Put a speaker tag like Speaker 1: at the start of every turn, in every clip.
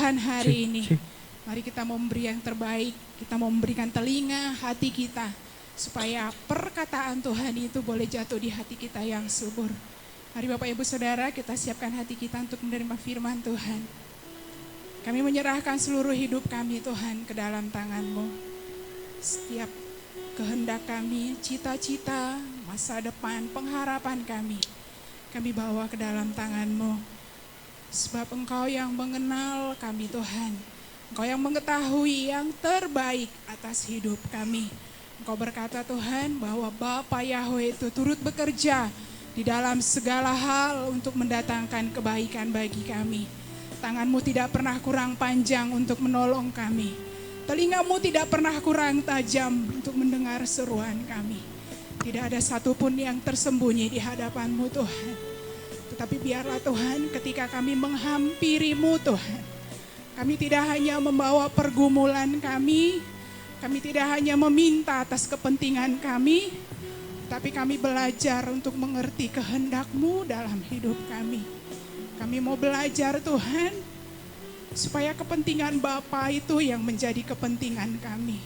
Speaker 1: Tuhan hari ini. Mari kita memberi yang terbaik, kita memberikan telinga hati kita, supaya perkataan Tuhan itu boleh jatuh di hati kita yang subur. Mari Bapak Ibu Saudara, kita siapkan hati kita untuk menerima firman Tuhan. Kami menyerahkan seluruh hidup kami Tuhan ke dalam tangan-Mu. Setiap kehendak kami, cita-cita, masa depan, pengharapan kami bawa ke dalam tangan-Mu. Sebab Engkau yang mengenal kami Tuhan, Engkau yang mengetahui yang terbaik atas hidup kami. Engkau berkata Tuhan bahwa Bapa Yahweh itu turut bekerja di dalam segala hal untuk mendatangkan kebaikan bagi kami. Tangan-Mu tidak pernah kurang panjang untuk menolong kami. Telinga-Mu tidak pernah kurang tajam untuk mendengar seruan kami. Tidak ada satupun yang tersembunyi di hadapan-Mu Tuhan. Tetapi biarlah Tuhan ketika kami menghampiri-Mu Tuhan, kami tidak hanya membawa pergumulan kami tidak hanya meminta atas kepentingan kami, tapi kami belajar untuk mengerti kehendak-Mu dalam hidup kami. Kami mau belajar Tuhan, supaya kepentingan Bapa itu yang menjadi kepentingan kami.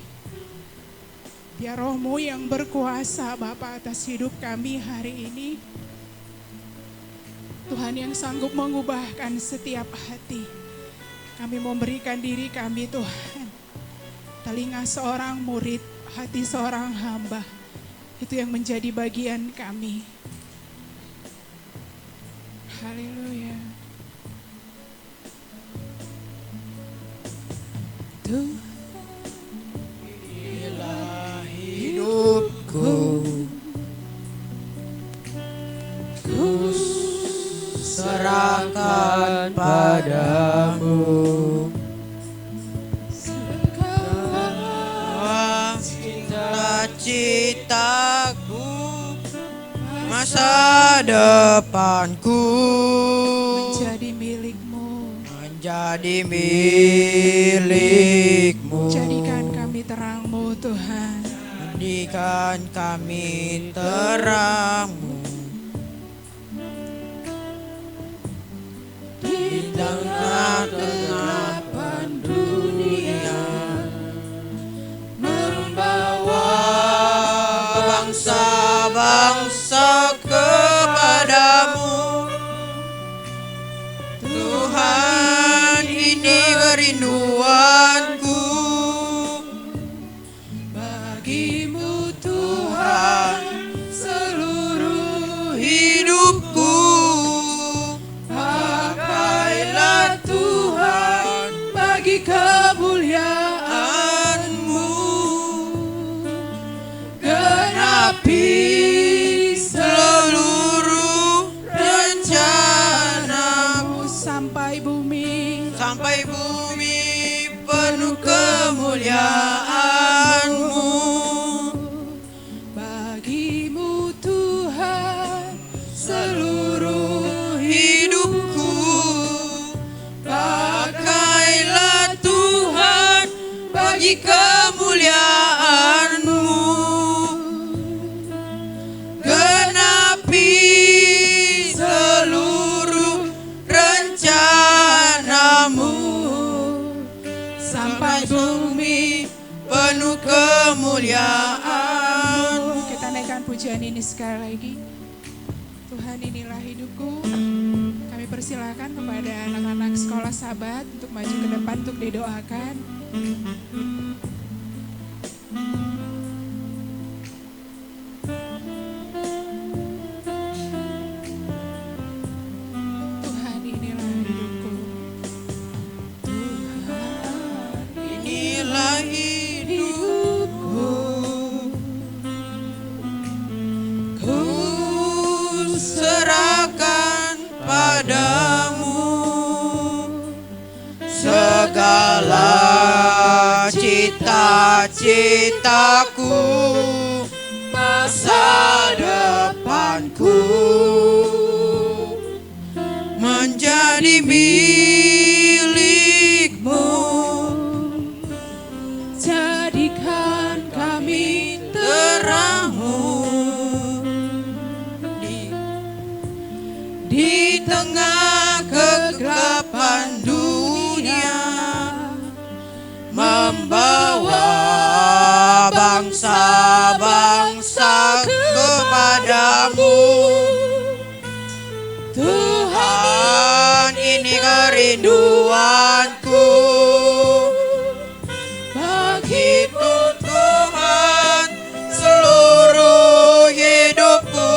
Speaker 1: Biar Roh-Mu yang berkuasa Bapa atas hidup kami hari ini. Tuhan yang sanggup mengubahkan setiap hati. Kami memberikan diri kami Tuhan. Telinga seorang murid, hati seorang hamba. Itu yang menjadi bagian kami. Haleluya.
Speaker 2: Inilah hidupku, ku serahkan padamu. Segala cita-citaku, masa depanku
Speaker 1: menjadi milik-Mu.
Speaker 2: Menjadi milik-Mu.
Speaker 1: Jadikan kami terang-Mu Tuhan.
Speaker 2: Jadikan kami terang-Mu. Di tengah-tengah dunia, membawa bangsa-bangsa kepadamu. Tuhan, ini kerinduanku bagimu Tuhan, seluruh hidupku. Pakailah Tuhan bagi kemuliaan-Mu. Genapi seluruh rencana-Mu
Speaker 1: Sampai bumi
Speaker 2: penuh kemuliaan-Mu.
Speaker 1: bagimu Tuhan,
Speaker 2: Seluruh hidupku, pakailah Tuhan bagi kemuliaan-Mu. Genapi seluruh rencana-Mu, sampai bumi penuh kemuliaan-Mu.
Speaker 1: Kita naikkan pujian ini sekali lagi. Tuhan, inilah hidupku. Kami persilakan kepada anak-anak sekolah Sabat untuk maju ke depan untuk didoakan. Tuhan, inilah hidupku. Tuhan,
Speaker 2: Inilah hidupku, ku serahkan padamu. Segala cita-citaku, masa depanku menjadi milik-Mu.
Speaker 1: jadikan kami
Speaker 2: Terang-Mu di tengah kegelapan dunia. kerinduanku. Begitu Tuhan seluruh hidupku.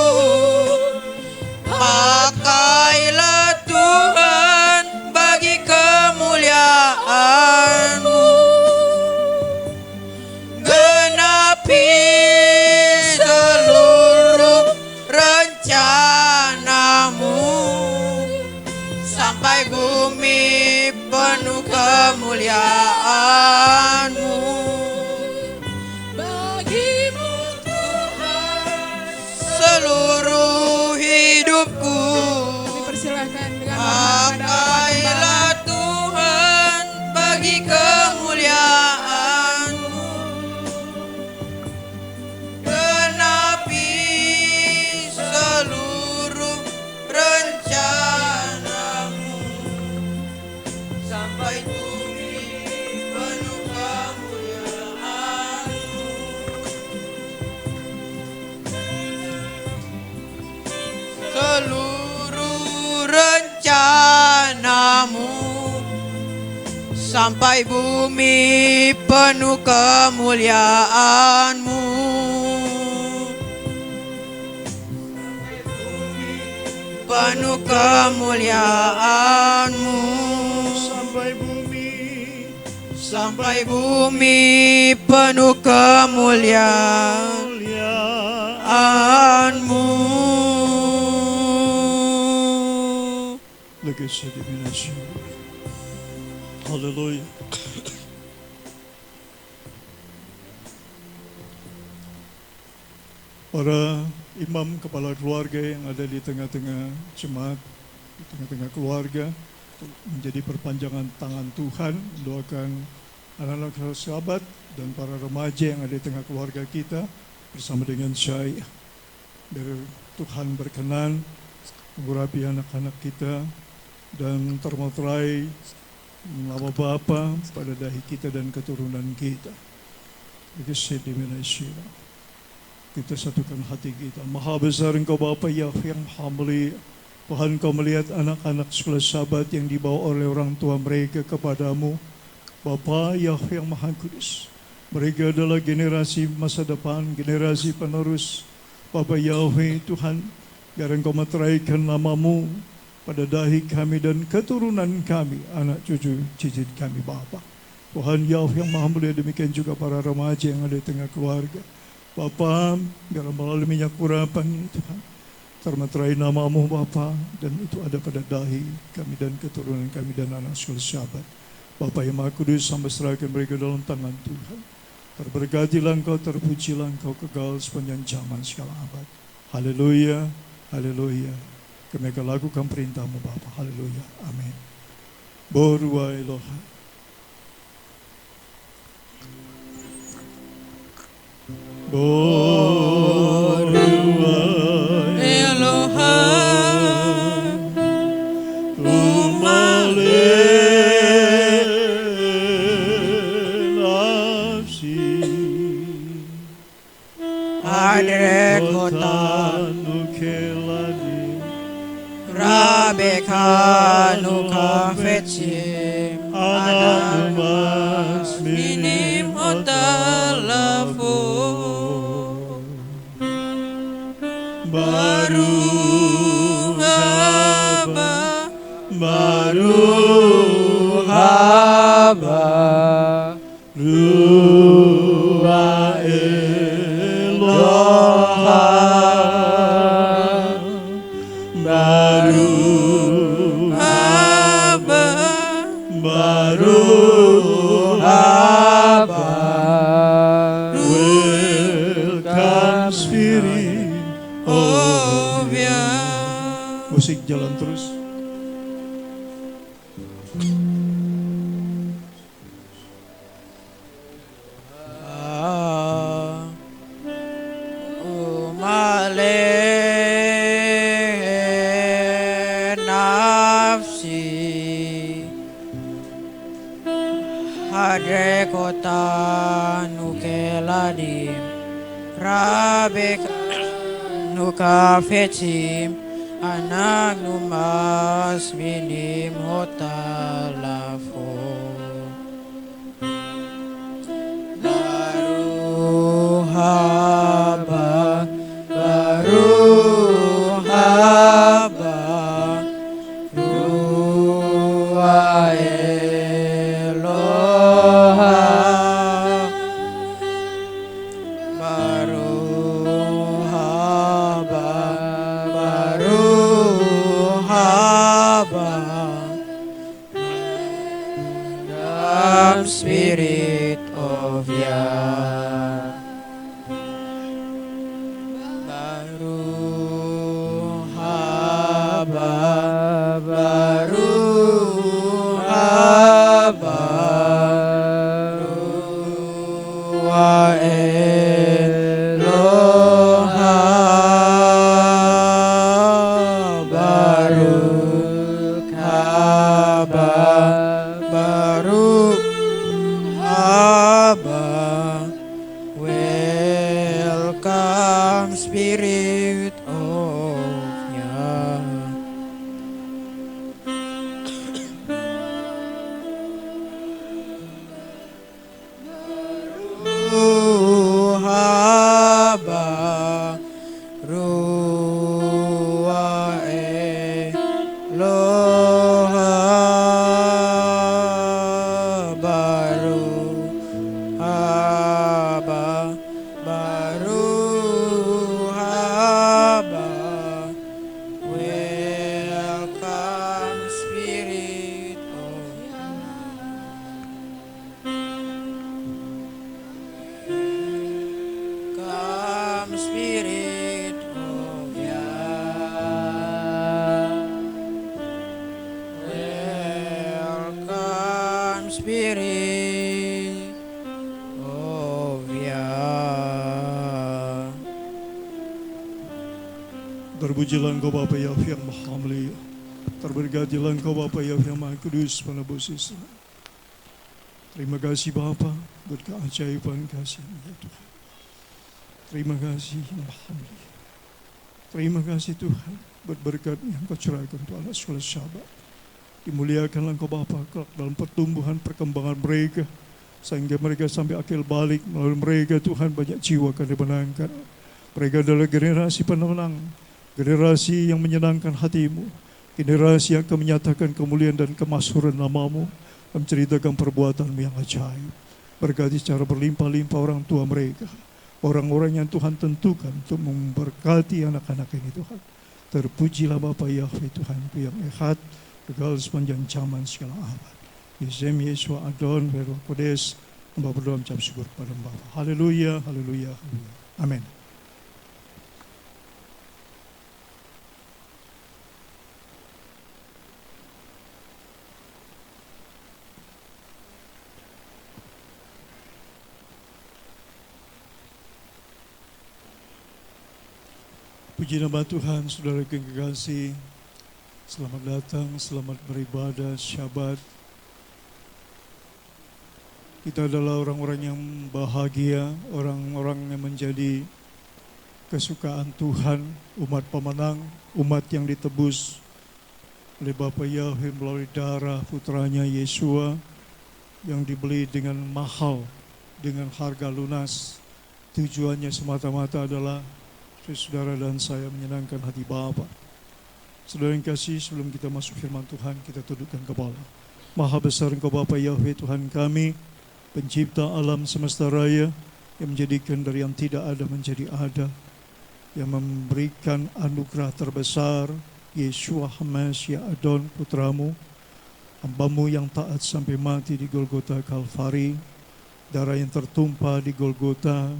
Speaker 2: Pakailah Tuhan bagi kemuliaan-Mu. Genapi seluruh rencana-Mu sampai bumi penuh kemuliaan-Mu.
Speaker 1: Bagimu Tuhan
Speaker 2: Seluruh hidupku.
Speaker 1: kami persilahkan dengan hormat pada Allah
Speaker 2: Pakailah Tuhan bagi kemuliaan-Mu. Genapi seluruh rencana-Mu sampai bumi penuh kemuliaan-Mu. Seluruh rencana-Mu sampai bumi penuh kemuliaan-Mu. Penuh kemuliaan-Mu sampai bumi penuh kemuliaan-Mu.
Speaker 3: Legacy dimination. Hallelujah. Para imam kepala keluarga yang ada di tengah-tengah jemaat, di tengah-tengah keluarga, menjadi perpanjangan tangan Tuhan, doakan anak-anak sahabat dan para remaja yang ada di tengah keluarga kita bersama dengan saya. Biar Tuhan berkenan mengurapi anak-anak kita dan termeterai nama Bapa pada dahi kita dan keturunan kita. Kita satukan hati kita. Maha besar Engkau Bapa Yahweh yang Maha Mulia. Tuhan, Kau melihat anak-anak sekolah sahabat yang dibawa oleh orang tua mereka kepadamu. Bapa Yahweh yang Maha Kudus. Mereka adalah generasi masa depan, generasi penerus. Bapa Yahweh Tuhan, biar Engkau meteraikan nama-Mu pada dahi kami dan keturunan kami, anak cucu cicit kami Bapa. Tuhan Yahweh yang Maha Mulia, demikian juga para remaja yang ada di tengah keluarga. Bapa, biar melalui minyak urapan ini Tuhan, termeterai nama-Mu Bapa, dan itu ada pada dahi kami dan keturunan kami dan anak sekolah sahabat. Bapa yang Maha Kudus, sampai serahkan mereka dalam tangan Tuhan. Terberkatilah Engkau, terpujilah Engkau kekal sepanjang zaman segala abad. Haleluya, haleluya. Kami akan lakukan perintah-Mu Bapa. Haleluya, amin. Borua Eloha. Borua
Speaker 2: Eloha
Speaker 3: umale nafsi
Speaker 2: Padre kota
Speaker 3: nukelani
Speaker 2: Rabekanu kafetsim
Speaker 3: ananumas
Speaker 2: minim otalafu baru haba
Speaker 3: Rua Eloha baru
Speaker 2: haba
Speaker 3: welcome Spirit
Speaker 2: of
Speaker 3: musik jalan terus.
Speaker 2: umale nafsi hadre kota nukeladi rabek nukafetsim anak numas minim hotalafo baru haba Ruah Eloha baru haba the spirit of Yah baru haba Ruah Eloha Baruch haba welcome spirit of Yah haba Ruah Eloha baru haba welcome spirit of Come spirit of Yah welcome spirit of Yah
Speaker 3: Terpujilah Engkau Bapa Yahweh yang Maha Mulia. Terberkatilah Engkau Bapa Yahweh yang Maha Kudus penebus Israel. Terima kasih Bapa buat keajaiban kasih-Mu ya Tuhan. Terima kasih yang Maha Mulia. Terima kasih Tuhan buat berkat yang Kau curahkan untuk anak sekolah Syabat. Dimuliakanlah Engkau Bapa kelak dalam pertumbuhan perkembangan mereka sehingga mereka sampai akhir balik. Melalui mereka Tuhan banyak jiwa akan dimenangkan. Mereka adalah generasi pemenang, generasi yang menyenangkan hati-Mu, generasi yang akan menyatakan kemuliaan dan kemasyhuran nama-Mu, menceritakan perbuatan-Mu yang ajaib. Berkati secara berlimpah-limpah orang tua mereka, orang-orang yang Tuhan tentukan untuk memberkati anak-anak ini Tuhan. Terpujilah Bapa Yahweh Tuhanku yang ehad, kekal sepanjang zaman segala abad. Yesem Yesua Adon Vero Kodes, hamba berdoa mengucap syukur kepada Bapa. Haleluya, haleluya, haleluya. Amin. Puji nama Tuhan, saudara yang kekasih. Selamat datang, selamat beribadah Syabat. Kita adalah orang-orang yang bahagia, orang-orang yang menjadi kesukaan Tuhan, umat pemenang, umat yang ditebus oleh Bapa Yahweh melalui darah putranya Yesua yang dibeli dengan mahal, dengan harga lunas. Tujuannya semata-mata adalah saudara dan saya menyenangkan hati Bapa. Saudara yang kasih, sebelum kita masuk firman Tuhan, kita tundukkan kepala. Maha besar Engkau Bapa Yahweh Tuhan kami, pencipta alam semesta raya, yang menjadikan dari yang tidak ada menjadi ada, yang memberikan anugerah terbesar, Yeshua HaMashiach Adon putramu, hamba-Mu yang taat sampai mati di Golgota Kalvari, darah yang tertumpah di Golgota,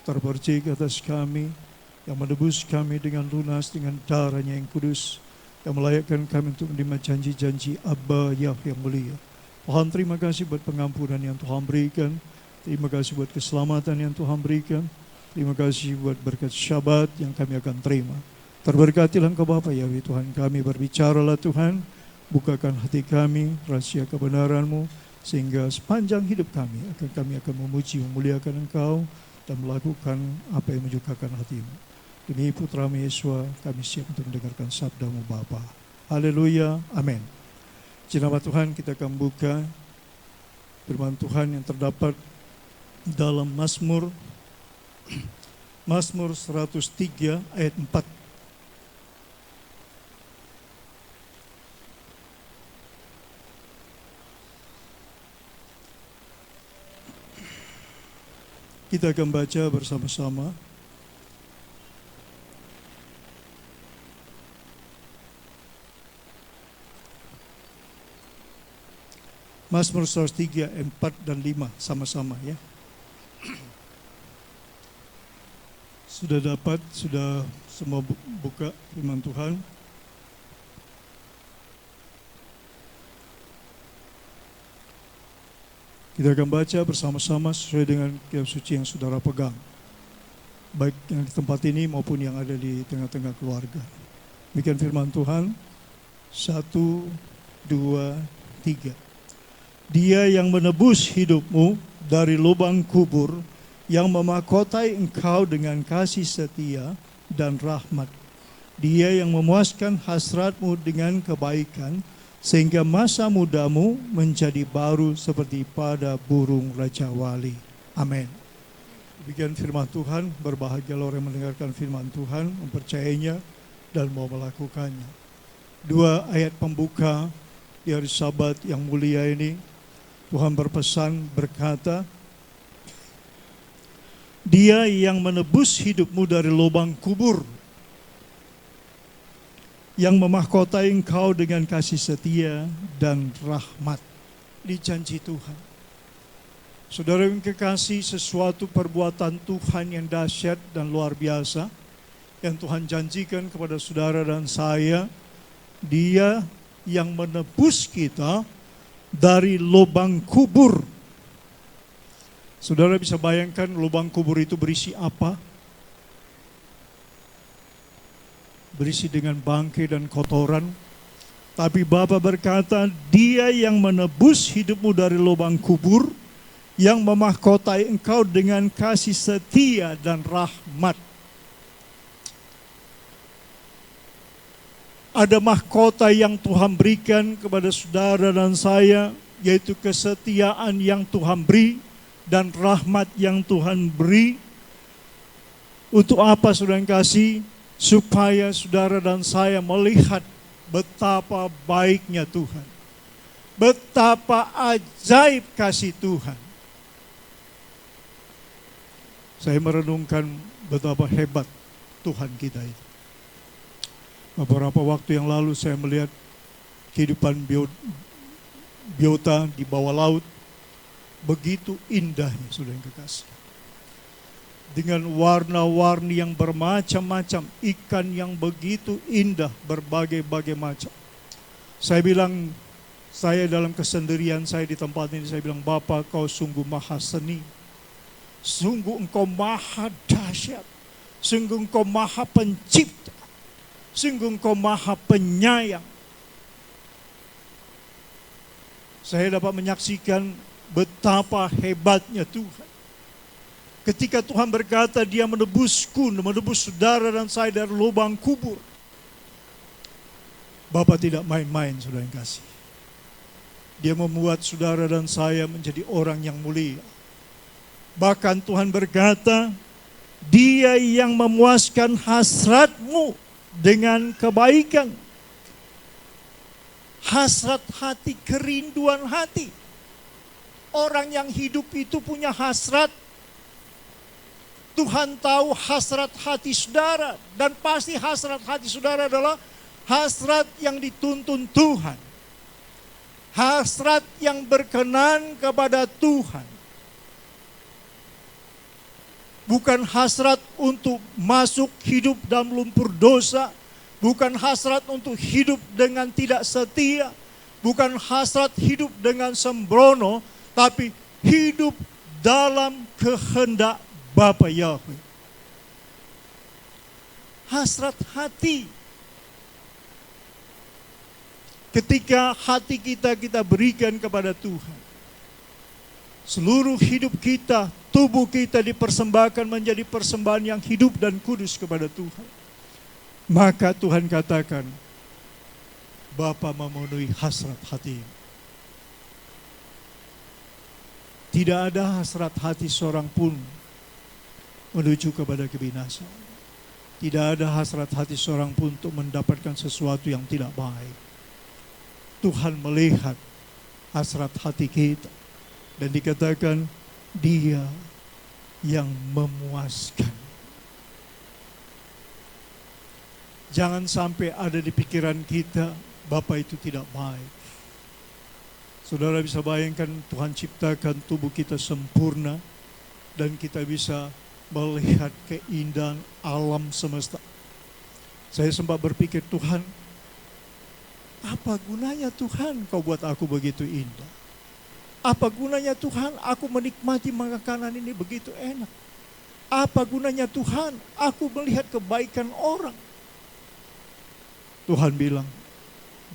Speaker 3: terpercik atas kami, yang menebus kami dengan lunas dengan darah-Nya yang kudus, yang melayakkan kami untuk menerima janji-janji Abba Yahweh yang mulia. Tuhan, terima kasih buat pengampunan yang Tuhan berikan, terima kasih buat keselamatan yang Tuhan berikan, terima kasih buat berkat Syabat yang kami akan terima. Terberkatilah Engkau Bapa Yahweh Tuhan kami, berbicaralah Tuhan, bukakan hati kami, rahasia kebenaran-Mu, sehingga sepanjang hidup kami akan memuji, memuliakan Engkau, dan melakukan apa yang menyukakan hati-Mu. Demi Putra-Mu Yesua, kami siap untuk mendengarkan sabda-Mu Bapa. Haleluya, amin. Di nama Tuhan kita akan buka firman Tuhan yang terdapat dalam Mazmur 103 ayat 4. Kita akan baca bersama-sama. Mazmur 103, 4 dan 5 sama-sama ya. Sudah dapat, sudah semua buka firman Tuhan. Kita akan baca bersama-sama sesuai dengan kitab suci yang saudara pegang. Baik yang di tempat ini maupun yang ada di tengah-tengah keluarga. Demikian firman Tuhan. 1, 2, 3. Dia yang menebus hidupmu dari lubang kubur, yang memahkotai engkau dengan kasih setia dan rahmat. Dia yang memuaskan hasratmu dengan kebaikan, sehingga masa mudamu menjadi baru seperti pada burung Raja Wali. Amin. Demikian firman Tuhan, berbahagialah orang yang mendengarkan firman Tuhan, mempercayainya dan mau melakukannya. 2 ayat pembuka di hari Sabat yang mulia ini, Tuhan berpesan berkata, Dia yang menebus hidupmu dari lubang kubur, yang memahkotai engkau dengan kasih setia dan rahmat. Ini janji Tuhan. Saudara yang kekasih, sesuatu perbuatan Tuhan yang dahsyat dan luar biasa yang Tuhan janjikan kepada saudara dan saya. Dia yang menebus kita dari lubang kubur. Saudara bisa bayangkan lubang kubur itu berisi apa? Berisi dengan bangkai dan kotoran. Tapi Bapa berkata, Dia yang menebus hidupmu dari lubang kubur, yang memahkotai engkau dengan kasih setia dan rahmat. Ada mahkota yang Tuhan berikan kepada saudara dan saya, yaitu kesetiaan yang Tuhan beri dan rahmat yang Tuhan beri. Untuk apa saudara yang kasih? Supaya saudara dan saya melihat betapa baiknya Tuhan, betapa ajaib kasih Tuhan. Saya merenungkan betapa hebat Tuhan kita itu. Beberapa waktu yang lalu saya melihat kehidupan biota di bawah laut. Begitu indahnya saudara yang kekasih. Dengan warna-warni yang bermacam-macam, ikan yang begitu indah, berbagai-bagai macam. Saya bilang, saya dalam kesendirian saya di tempat ini, saya bilang, Bapa, kau sungguh maha seni. Sungguh engkau maha dahsyat. Sungguh engkau maha pencipta. Sungguh engkau maha penyayang. Saya dapat menyaksikan betapa hebatnya Tuhan. Ketika Tuhan berkata Dia menebusku, menebus saudara dan saya dari lubang kubur. Bapa tidak main-main saudara yang kasih. Dia membuat saudara dan saya menjadi orang yang mulia. Bahkan Tuhan berkata, Dia yang memuaskan hasratmu dengan kebaikan. Hasrat hati, kerinduan hati. Orang yang hidup itu punya hasrat. Tuhan tahu hasrat hati saudara, dan pasti hasrat hati saudara adalah hasrat yang dituntun Tuhan. Hasrat yang berkenan kepada Tuhan. Bukan hasrat untuk masuk hidup dalam lumpur dosa, bukan hasrat untuk hidup dengan tidak setia, bukan hasrat hidup dengan sembrono, tapi hidup dalam kehendak Bapa Yahweh. Hasrat hati. Ketika hati kita berikan kepada Tuhan. seluruh hidup kita, tubuh kita dipersembahkan menjadi persembahan yang hidup dan kudus kepada Tuhan. Maka Tuhan katakan, Bapa memenuhi hasrat hati. Tidak ada hasrat hati seorang pun menuju kepada kebinasaan. Tidak ada hasrat hati seorang pun untuk mendapatkan sesuatu yang tidak baik. Tuhan melihat hasrat hati kita. Dan dikatakan, Dia yang memuaskan. Jangan sampai ada di pikiran kita, Bapa itu tidak baik. Saudara bisa bayangkan Tuhan ciptakan tubuh kita sempurna dan kita bisa melihat keindahan alam semesta. Saya sempat berpikir, Tuhan, apa gunanya Tuhan kau buat aku begitu indah? Apa gunanya Tuhan aku menikmati makanan ini begitu enak? Apa gunanya Tuhan aku melihat kebaikan orang? Tuhan bilang,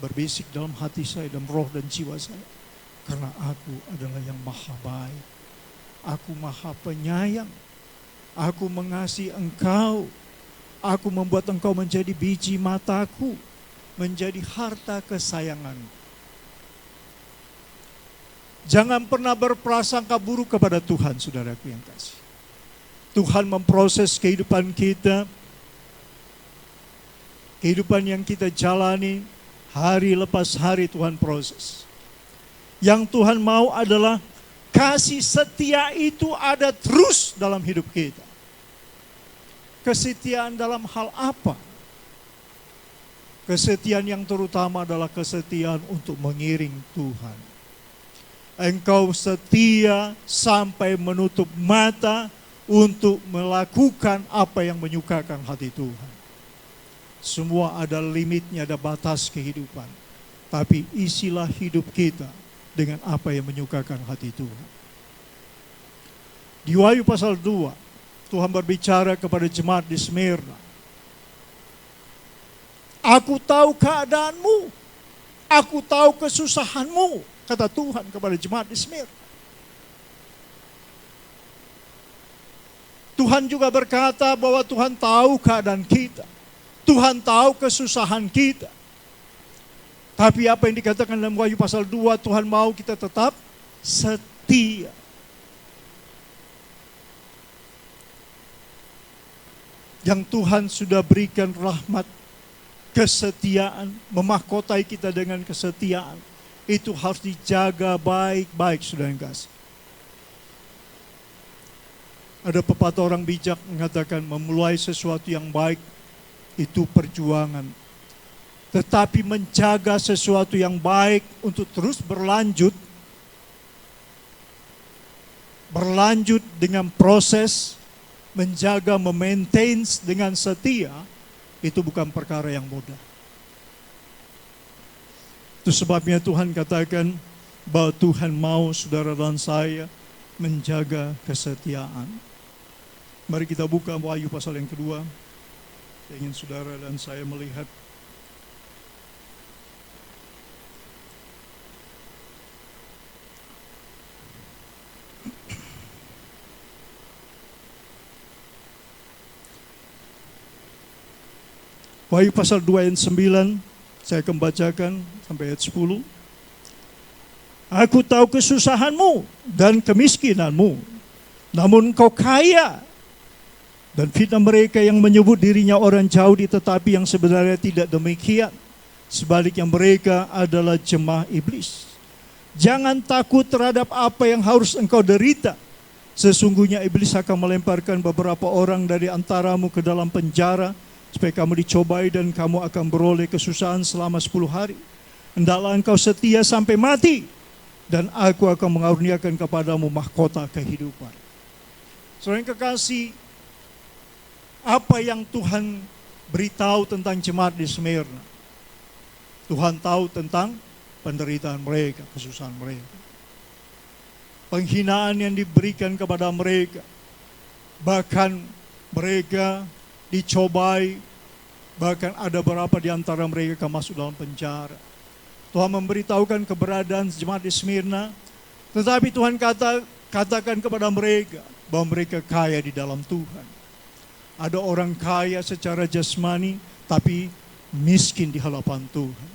Speaker 3: berbisik dalam hati saya, dalam roh dan jiwa saya. Karena aku adalah yang maha baik. Aku maha penyayang. Aku mengasihi engkau. Aku membuat engkau menjadi biji mataku. Menjadi harta kesayangan. Jangan pernah berprasangka buruk kepada Tuhan, saudaraku yang kasih. Tuhan memproses kehidupan kita. Kehidupan yang kita jalani, hari lepas hari Tuhan proses. Yang Tuhan mau adalah kasih setia itu ada terus dalam hidup kita. Kesetiaan dalam hal apa? Kesetiaan yang terutama adalah kesetiaan untuk mengiring Tuhan. Engkau setia sampai menutup mata untuk melakukan apa yang menyukakan hati Tuhan. Semua ada limitnya, ada batas kehidupan. Tapi isilah hidup kita dengan apa yang menyukakan hati Tuhan. Di Wahyu pasal 2, Tuhan berbicara kepada jemaat di Smyrna. Aku tahu keadaanmu, aku tahu kesusahanmu, kata Tuhan kepada jemaat di Smyrna. Tuhan juga berkata bahwa Tuhan tahu keadaan kita. Tuhan tahu kesusahan kita. Tapi apa yang dikatakan dalam Wahyu pasal 2, Tuhan mau kita tetap setia. Yang Tuhan sudah berikan rahmat, kesetiaan, memahkotai kita dengan kesetiaan. Itu harus dijaga baik-baik, saudara yang kasih. Ada pepatah orang bijak mengatakan memulai sesuatu yang baik itu perjuangan. Tetapi menjaga sesuatu yang baik untuk terus berlanjut dengan proses, menjaga, memaintain dengan setia, itu bukan perkara yang mudah. Itu sebabnya Tuhan katakan bahwa Tuhan mau saudara dan saya menjaga kesetiaan. Mari kita buka Wahyu pasal yang kedua. Saya ingin saudara dan saya melihat Wahyu pasal 2 ayat 9, saya akan bacakan sampai ayat 10. Aku tahu kesusahanmu dan kemiskinanmu, namun engkau kaya. Dan fitnah mereka yang menyebut dirinya orang Yahudi tetapi yang sebenarnya tidak demikian. Sebaliknya mereka adalah jemaah iblis. Jangan takut terhadap apa yang harus engkau derita. Sesungguhnya iblis akan melemparkan beberapa orang dari antaramu ke dalam penjara, supaya kamu dicobai dan kamu akan beroleh kesusahan selama 10 hari. Hendaklah engkau setia sampai mati, dan aku akan mengaruniakan kepadamu mahkota kehidupan. Saudara yang kekasih, apa yang Tuhan beritahu tentang jemaat di Smyrna? Tuhan tahu tentang penderitaan mereka, kesusahan mereka. Penghinaan yang diberikan kepada mereka. Bahkan mereka dicobai, bahkan ada beberapa di antara mereka masuk dalam penjara. Tuhan memberitahukan keberadaan jemaat di Smyrna, tetapi Tuhan kata, Katakan kepada mereka bahwa mereka kaya di dalam Tuhan. Ada orang kaya secara jasmani, tapi miskin di hadapan Tuhan.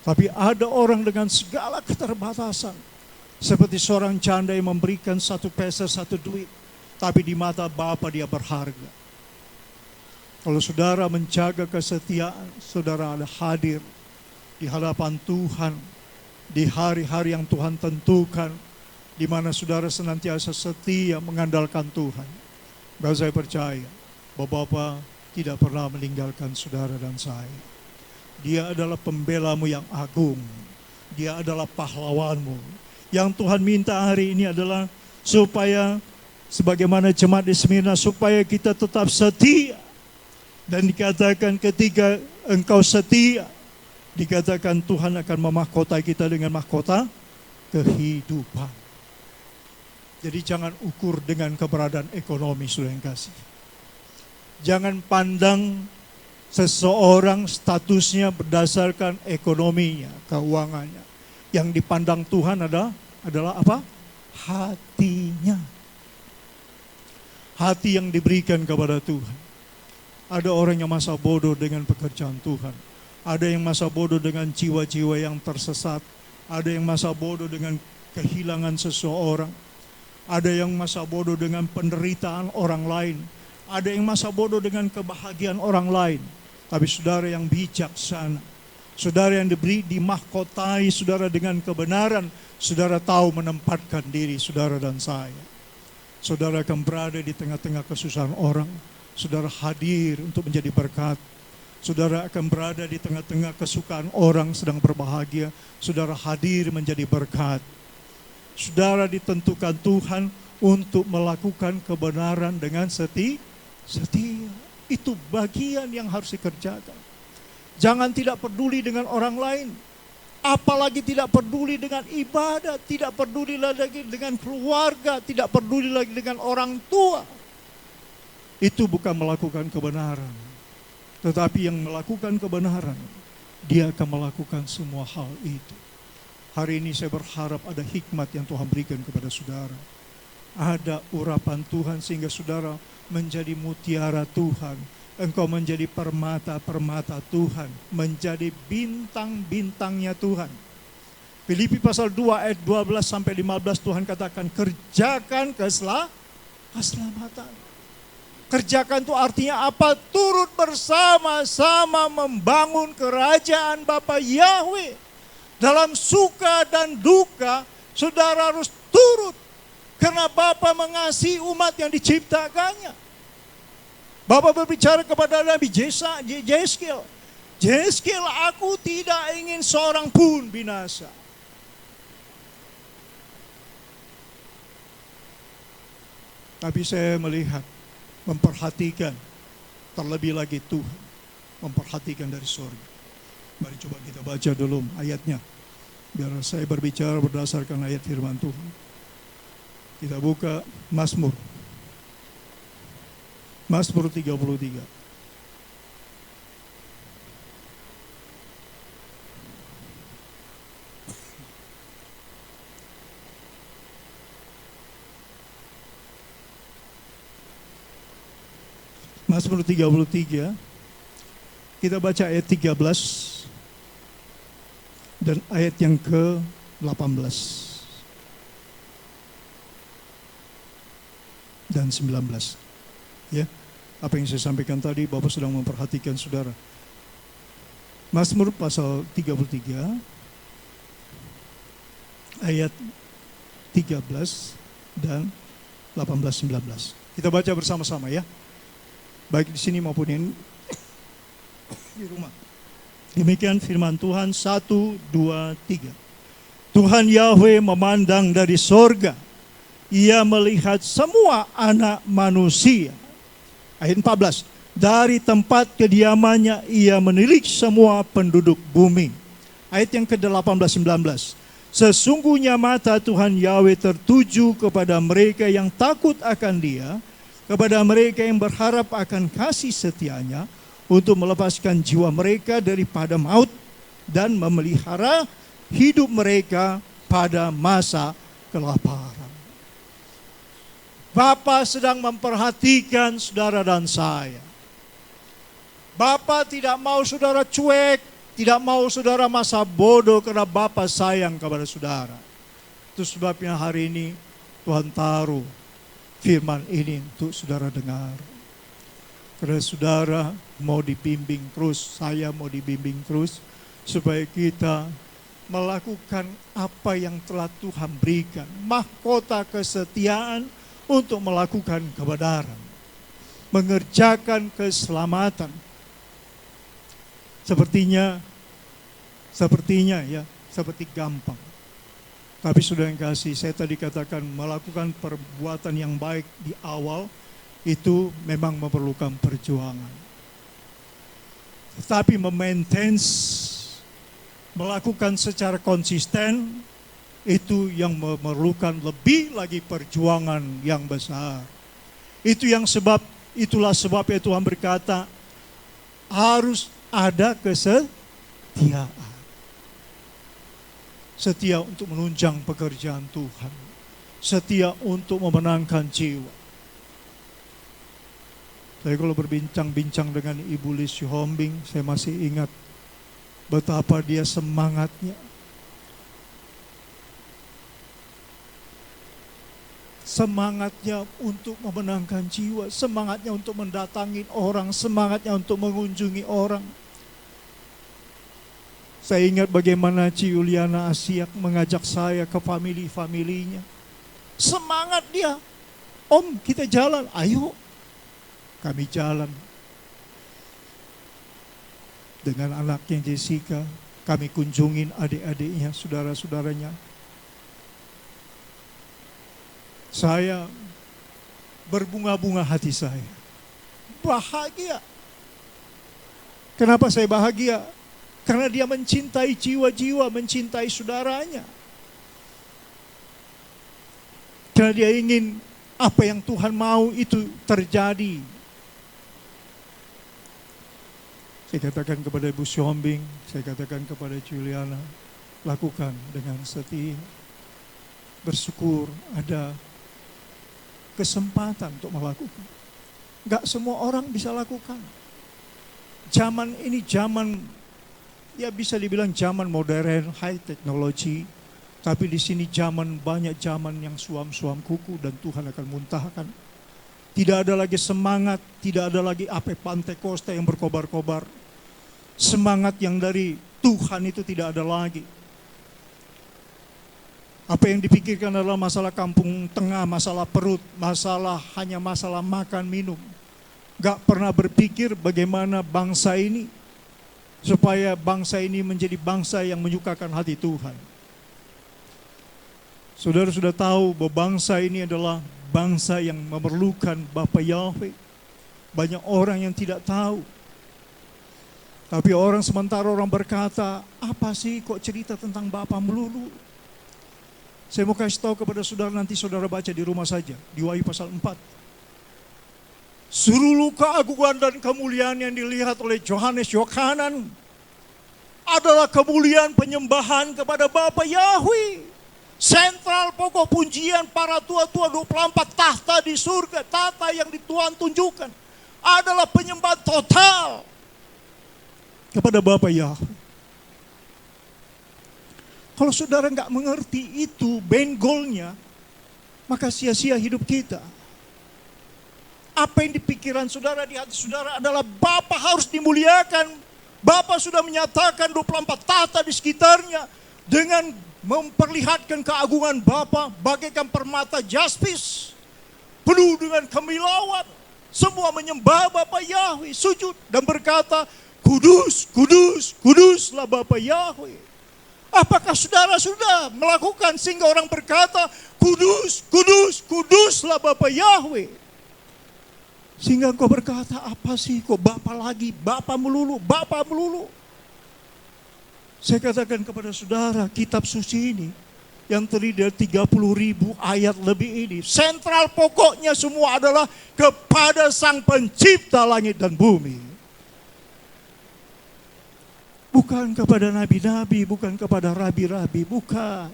Speaker 3: Tapi ada orang dengan segala keterbatasan. Seperti seorang janda yang memberikan 1 peser 1 duit. Tapi di mata Bapa dia berharga. Kalau saudara menjaga kesetiaan, saudara ada hadir di hadapan Tuhan. Di hari-hari yang Tuhan tentukan. Di mana saudara senantiasa setia mengandalkan Tuhan. Bahwa saya percaya bahwa Bapa tidak pernah meninggalkan saudara dan saya. Dia adalah pembelamu yang agung. Dia adalah pahlawanmu. Yang Tuhan minta hari ini adalah supaya sebagaimana jemaat di Smyrna, supaya kita tetap setia. Dan dikatakan ketika engkau setia, dikatakan Tuhan akan memahkotai kita dengan mahkota kehidupan. Jadi jangan ukur dengan keberadaan ekonomi, saudara yang kasih. Jangan pandang seseorang statusnya berdasarkan ekonominya, keuangannya. Yang dipandang Tuhan adalah apa? Hatinya. Hati yang diberikan kepada Tuhan. Ada orang yang masa bodoh dengan pekerjaan Tuhan. Ada yang masa bodoh dengan jiwa-jiwa yang tersesat. Ada yang masa bodoh dengan kehilangan seseorang. Ada yang masa bodoh dengan penderitaan orang lain. Ada yang masa bodoh dengan kebahagiaan orang lain. Tapi saudara yang bijaksana, saudara yang diberi dimahkotai saudara dengan kebenaran, saudara tahu menempatkan diri saudara dan saya. Saudara akan berada di tengah-tengah kesusahan orang, saudara hadir untuk menjadi berkat. Saudara akan berada di tengah-tengah kesukaan orang sedang berbahagia, saudara hadir menjadi berkat. Saudara ditentukan Tuhan untuk melakukan kebenaran dengan setia. Itu bagian yang harus dikerjakan. Jangan tidak peduli dengan orang lain. Apalagi tidak peduli dengan ibadah. Tidak peduli lagi dengan keluarga. Tidak peduli lagi dengan orang tua. Itu bukan melakukan kebenaran. Tetapi yang melakukan kebenaran, dia akan melakukan semua hal itu. Hari ini saya berharap ada hikmat yang Tuhan berikan kepada saudara. Ada urapan Tuhan sehingga saudara menjadi mutiara Tuhan. Engkau menjadi permata-permata Tuhan. Menjadi bintang-bintangnya Tuhan. Filipi pasal 2 ayat 12 sampai 15 Tuhan katakan kerjakan keselamatan. Kerjakan itu artinya apa? Turut bersama-sama membangun kerajaan Bapa Yahweh. Dalam suka dan duka saudara harus turut. Karena Bapa mengasihi umat yang diciptakannya. Bapa berbicara kepada Nabi Yeskel. Yeskel, aku tidak ingin seorang pun binasa. Tapi saya melihat, memperhatikan, terlebih lagi Tuhan. Memperhatikan dari surga. Mari coba kita baca dulu ayatnya. Biar saya berbicara berdasarkan ayat firman Tuhan. Kita buka Mazmur. Mazmur 33. Mazmur 33. Kita baca ayat 13 dan ayat yang ke-18. Dan 19. Ya, apa yang saya sampaikan tadi, Bapak sedang memperhatikan saudara. Mazmur pasal 33 ayat 13 dan 18-19. Kita baca bersama-sama ya. Baik di sini maupun di rumah. Demikian firman Tuhan 1, 2, 3. Tuhan Yahweh memandang dari sorga. Ia melihat semua anak manusia. Ayat 14. Dari tempat kediamannya ia menilik semua penduduk bumi. Ayat yang ke-18-19. Sesungguhnya mata Tuhan Yahweh tertuju kepada mereka yang takut akan Dia, kepada mereka yang berharap akan kasih setianya, untuk melepaskan jiwa mereka daripada maut dan memelihara hidup mereka pada masa kelaparan. Bapa sedang memperhatikan saudara dan saya. Bapa tidak mau saudara cuek, tidak mau saudara masa bodoh karena Bapa sayang kepada saudara. Itu sebabnya hari ini Tuhan taruh firman ini untuk saudara dengar. Karena saudara mau dibimbing terus, saya mau dibimbing terus, supaya kita melakukan apa yang telah Tuhan berikan. Mahkota kesetiaan untuk melakukan kebenaran. Mengerjakan keselamatan. Sepertinya ya, seperti gampang. Tapi sudah yang kasih, saya tadi katakan melakukan perbuatan yang baik di awal, itu memang memerlukan perjuangan. Tetapi memaintain, melakukan secara konsisten, itu yang memerlukan lebih lagi perjuangan yang besar. Itulah sebabnya Tuhan berkata, harus ada kesetiaan. Setia untuk menunjang pekerjaan Tuhan. Setia untuk memenangkan jiwa. Saya kalau berbincang-bincang dengan Ibu Lis Hombing, saya masih ingat betapa dia semangatnya. Semangatnya untuk memenangkan jiwa, semangatnya untuk mendatangi orang, semangatnya untuk mengunjungi orang. Saya ingat bagaimana Ci Yuliana Asiak mengajak saya ke familinya. Semangat dia. Om, kita jalan, ayo. Kami jalan. Dengan anaknya Jessica, kami kunjungin adik-adiknya, saudara-saudaranya. Saya berbunga-bunga hati saya. Bahagia. Kenapa saya bahagia? Karena dia mencintai jiwa-jiwa, mencintai saudaranya. Karena dia ingin apa yang Tuhan mau itu terjadi. Saya katakan kepada Ibu Siombing, saya katakan kepada Juliana, lakukan dengan setia. Bersyukur ada kesempatan untuk melakukan. Enggak semua orang bisa lakukan. Zaman ini zaman, ya bisa dibilang zaman modern, high technology. Tapi di sini banyak zaman yang suam-suam kuku dan Tuhan akan muntahkan. Tidak ada lagi semangat, tidak ada lagi ape Pantekosta yang berkobar-kobar. Semangat yang dari Tuhan itu tidak ada lagi. Apa yang dipikirkan adalah masalah kampung tengah, masalah perut, hanya masalah makan, minum. Gak pernah berpikir bagaimana bangsa ini, supaya bangsa ini menjadi bangsa yang menyukakan hati Tuhan. Saudara sudah tahu bahwa bangsa ini adalah bangsa yang memerlukan Bapa Yahweh. Banyak orang yang tidak tahu. Tapi sementara orang berkata, apa sih kok cerita tentang Bapa melulu? Saya mau kasih tahu kepada saudara, nanti saudara baca di rumah saja, di Wahyu pasal 4. Seluruh keagungan dan kemuliaan yang dilihat oleh Yohanes Yohanan adalah kemuliaan penyembahan kepada Bapa Yahweh. Sentral pokok pujian para tua-tua 24 tahta di surga, tahta yang Tuhan tunjukkan adalah penyembahan total kepada Bapa Yahweh. Kalau saudara nggak mengerti itu benggolnya, maka sia-sia hidup kita. Apa yang di pikiran saudara, di hati saudara adalah Bapa harus dimuliakan. Bapa sudah menyatakan 24 tahta di sekitarnya dengan memperlihatkan keagungan Bapa bagaikan permata jaspis, penuh dengan kemilauan. Semua menyembah Bapa Yahweh, sujud dan berkata, kudus, kudus, kuduslah Bapa Yahweh. Apakah saudara sudah melakukan sehingga orang berkata, kudus, kudus, kuduslah Bapa Yahweh? Sehingga engkau berkata, apa sih kok Bapa lagi, Bapa melulu, Bapa melulu. Saya katakan kepada saudara, kitab suci ini yang terdiri dari 30.000 ayat lebih ini, sentral pokoknya semua adalah kepada Sang Pencipta langit dan bumi. Bukan kepada nabi-nabi, bukan kepada rabi-rabi, bukan.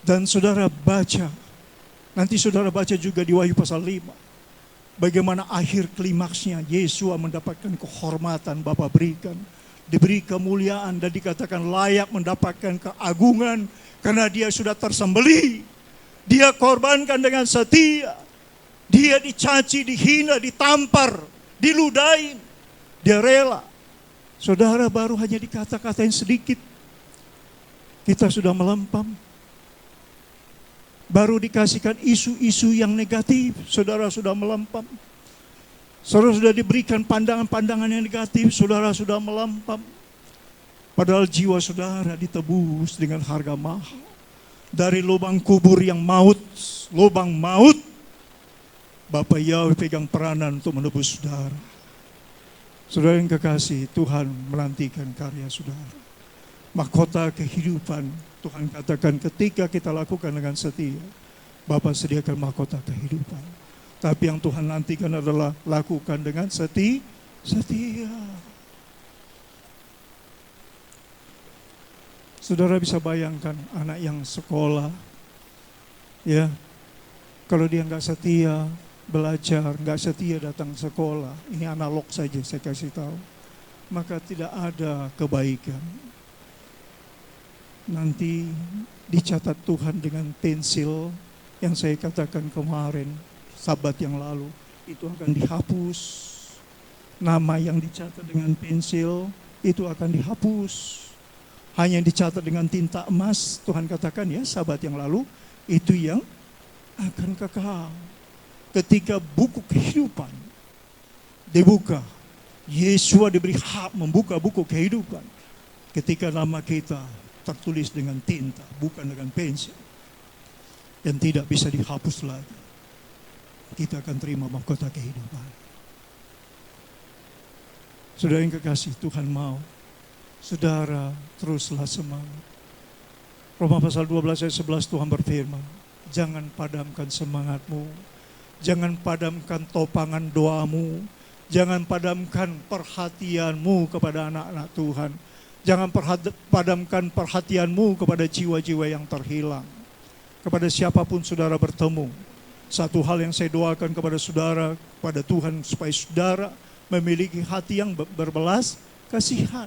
Speaker 3: Dan saudara baca Nanti saudara baca juga di Wahyu pasal 5. Bagaimana akhir klimaksnya Yesua mendapatkan kehormatan Bapa berikan. Diberi kemuliaan dan dikatakan layak mendapatkan keagungan karena dia sudah tersembelih. Dia korbankan dengan setia. Dia dicaci, dihina, ditampar, diludahin. Dia rela. Saudara baru hanya dikata-katain sedikit. Kita sudah melempam. Baru dikasihkan isu-isu yang negatif, saudara sudah melempam. Saudara sudah diberikan pandangan-pandangan yang negatif, saudara sudah melempam. Padahal jiwa saudara ditebus dengan harga mahal. Dari lubang kubur yang maut, lubang maut, Bapa Yahweh pegang peranan untuk menebus saudara. Saudara yang kekasih, Tuhan menantikan karya saudara. Mahkota kehidupan, Tuhan katakan ketika kita lakukan dengan setia, Bapa sediakan mahkota kehidupan. Tapi yang Tuhan nantikan adalah lakukan dengan setia. Saudara bisa bayangkan anak yang sekolah, ya, kalau dia nggak setia belajar, nggak setia datang sekolah, ini analog saja saya kasih tahu, maka tidak ada kebaikan. Nanti dicatat Tuhan dengan pensil yang saya katakan kemarin, Sabat yang lalu, itu akan dihapus. Nama yang dicatat dengan pensil itu akan dihapus. Hanya yang dicatat dengan tinta emas, Tuhan katakan ya Sabat yang lalu, itu yang akan kekal. Ketika buku kehidupan dibuka, Yesua diberi hak membuka buku kehidupan. Ketika nama kita tertulis dengan tinta, bukan dengan pensil, dan tidak bisa dihapus lagi, kita akan terima mahkota kehidupan. Saudara yang kekasih, Tuhan mau saudara teruslah semangat. Roma pasal 12 ayat 11 Tuhan berfirman, jangan padamkan semangatmu, jangan padamkan topangan doamu, jangan padamkan perhatianmu kepada anak-anak Tuhan, jangan padamkan perhatianmu kepada jiwa-jiwa yang terhilang. Kepada siapapun saudara bertemu, satu hal yang saya doakan kepada saudara, kepada Tuhan, supaya saudara memiliki hati yang berbelas kasihan.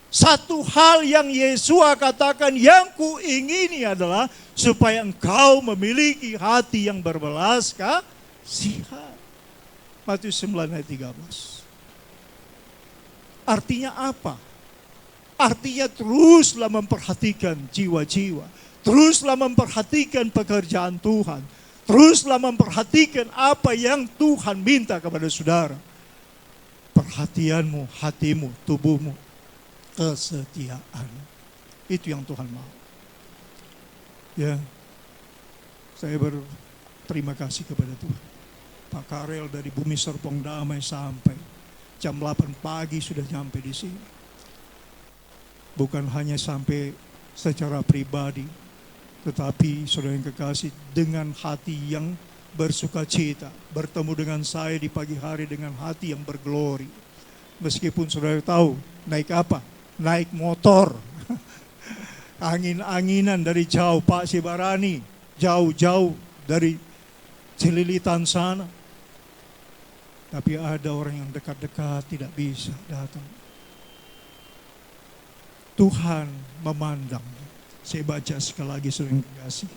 Speaker 3: Satu hal yang Yesua katakan yang kuingini adalah supaya engkau memiliki hati yang berbelas kasihan. Matius 9 ayat 13. Artinya apa? Artinya teruslah memperhatikan jiwa-jiwa. Teruslah memperhatikan pekerjaan Tuhan. Teruslah memperhatikan apa yang Tuhan minta kepada saudara. Perhatianmu, hatimu, tubuhmu, kesetiaan. Itu yang Tuhan mau. Ya, saya berterima kasih kepada Tuhan. Pak Karel dari Bumi Serpong Damai sampai jam 8 pagi sudah nyampe di sini. Bukan hanya sampai secara pribadi, tetapi saudara yang kekasih, dengan hati yang bersuka cita, bertemu dengan saya di pagi hari dengan hati yang berglori. Meskipun saudara tahu, naik apa? Naik motor. Angin-anginan dari jauh, Pak Sibarani, jauh-jauh dari Cililitan sana. Tapi ada orang yang dekat-dekat tidak bisa datang. Tuhan memandang. Saya baca sekali lagi sering kasih.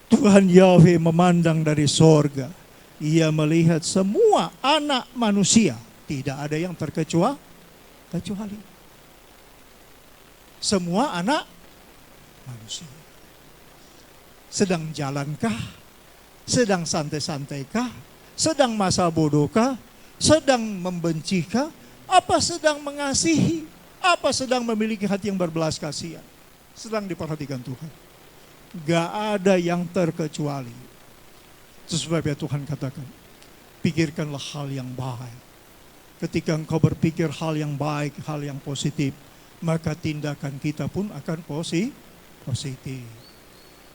Speaker 3: Tuhan Yahweh memandang dari sorga. Ia melihat semua anak manusia. Tidak ada yang terkecuali. Semua anak manusia. Sedang jalankah? Sedang santai-santaikah? Sedang masa bodohkah? Sedang membencikah? Apa sedang mengasihi? Apa sedang memiliki hati yang berbelas kasihan? Sedang diperhatikan Tuhan. Gak ada yang terkecuali. Itu sebabnya Tuhan katakan, pikirkanlah hal yang baik. Ketika engkau berpikir hal yang baik, hal yang positif, maka tindakan kita pun akan positif.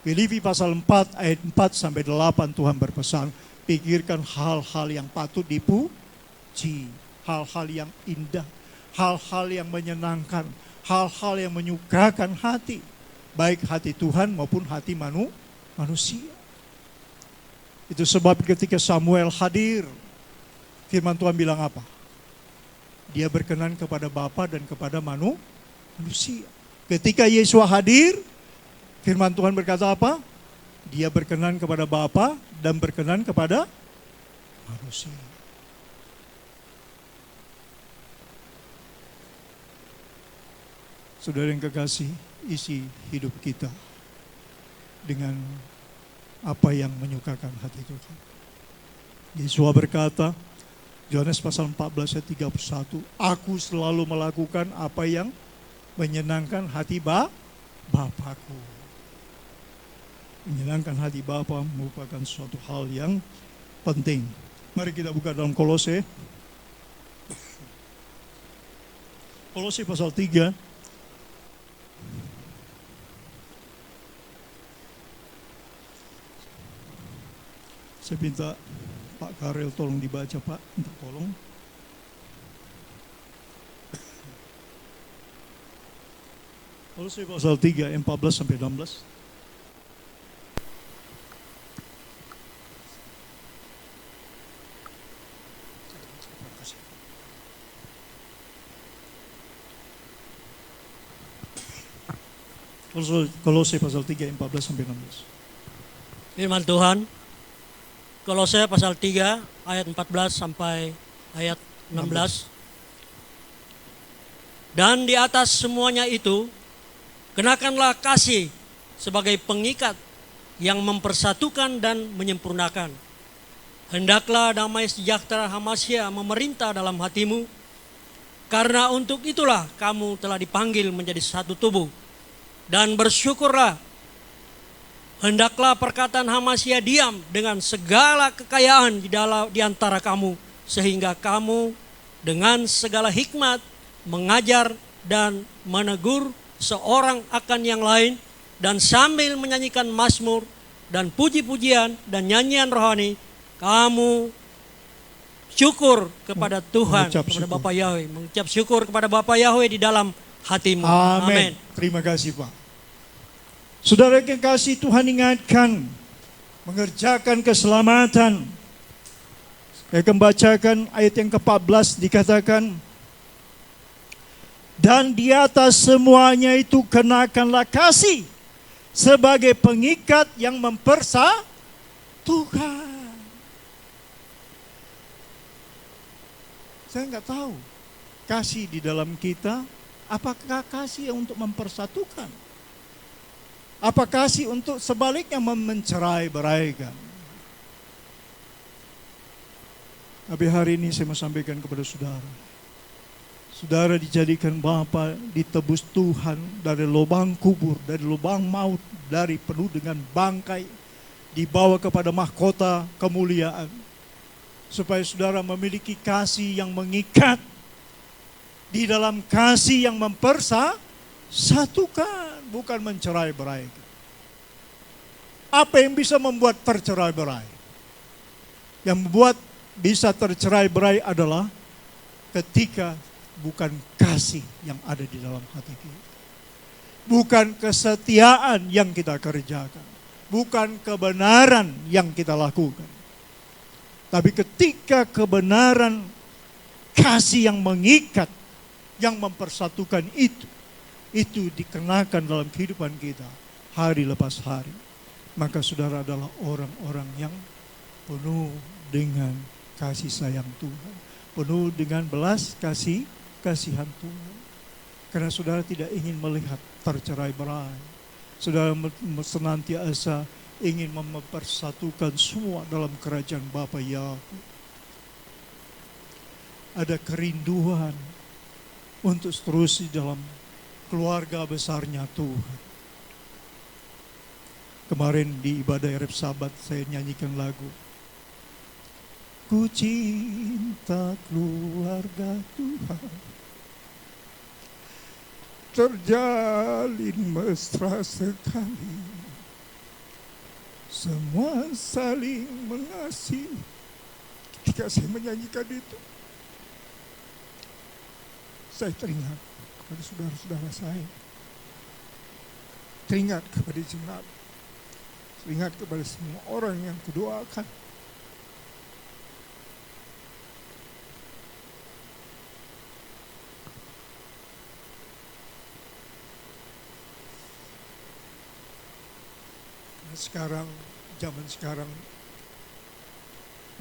Speaker 3: Filipi pasal 4 ayat 4 sampai 8 Tuhan berpesan, pikirkan hal-hal yang patut dipuji, hal-hal yang indah, hal-hal yang menyenangkan, hal-hal yang menyukakan hati, baik hati Tuhan maupun hati manusia. Itu sebab ketika Samuel hadir, firman Tuhan bilang apa? Dia berkenan kepada Bapa dan kepada manusia. Ketika Yesua hadir, firman Tuhan berkata apa? Dia berkenan kepada Bapa dan berkenan kepada manusia. Saudara yang kekasih, isi hidup kita dengan apa yang menyukakan hati Tuhan. Yesua berkata, Yohanes pasal 14 ayat 31, aku selalu melakukan apa yang menyenangkan hati Bapakku. Menyenangkan hati Bapa merupakan suatu hal yang penting. Mari kita buka dalam Kolose. Kolose pasal 3. Saya minta Pak Karel tolong dibaca, Pak. Minta tolong. Kolose pasal 3 ayat 14 sampai 16. Kolose pasal 3 ayat 14 sampai 16.
Speaker 4: Firman Tuhan, Kolose pasal 3 ayat 14 sampai ayat 16. Dan di atas semuanya itu, kenakanlah kasih sebagai pengikat yang mempersatukan dan menyempurnakan. Hendaklah damai sejahtera Hamasya memerintah dalam hatimu, karena untuk itulah kamu telah dipanggil menjadi satu tubuh. Dan bersyukurlah. Hendaklah perkataan Hamasya diam dengan segala kekayaan di antara kamu, sehingga kamu dengan segala hikmat mengajar dan menegur seorang akan yang lain, dan sambil menyanyikan mazmur dan puji-pujian dan nyanyian rohani, kamu syukur kepada Tuhan, kepada Bapa Yahweh, mengucap syukur kepada Bapa Yahweh di dalam hatimu.
Speaker 3: Amin. Terima kasih, Pak. Saudara kekasih, Tuhan ingatkan mengerjakan keselamatan. Saya akan bacakan ayat yang ke-14, dikatakan, dan di atas semuanya itu kenakanlah kasih sebagai pengikat yang mempersatukan. Saya nggak tahu kasih di dalam kita, apakah kasih untuk mempersatukan? Apa kasih untuk sebaliknya mencerai-beraikan? Tapi hari ini saya mau sampaikan kepada saudara. Saudara dijadikan bapa, ditebus Tuhan dari lubang kubur, dari lubang maut, dari penuh dengan bangkai, dibawa kepada mahkota kemuliaan. Supaya saudara memiliki kasih yang mengikat, di dalam kasih yang mempersatukan, bukan mencerai-berai. Apa yang bisa membuat tercerai-berai? Yang membuat bisa tercerai-berai adalah ketika bukan kasih yang ada di dalam hati kita. Bukan kesetiaan yang kita kerjakan. Bukan kebenaran yang kita lakukan. Tapi ketika kebenaran, kasih yang mengikat, yang mempersatukan itu dikenakan dalam kehidupan kita hari lepas hari, maka saudara adalah orang-orang yang penuh dengan kasih sayang Tuhan, penuh dengan belas kasihan Tuhan. Karena saudara tidak ingin melihat tercerai-berai. Saudara senantiasa ingin mempersatukan semua dalam kerajaan Bapa Yahweh. Ada kerinduan untuk terus di dalam keluarga besarnya Tuhan. Kemarin di ibadah Ereb Sabat saya nyanyikan lagu, ku cinta keluarga Tuhan, terjalin mesra sekali, semua saling mengasihi. Ketika saya menyanyikan itu, saya teringat kepada saudara-saudara saya, teringat kepada jemaat. Ingat kepada semua orang yang kudoakan. Sekarang, zaman sekarang,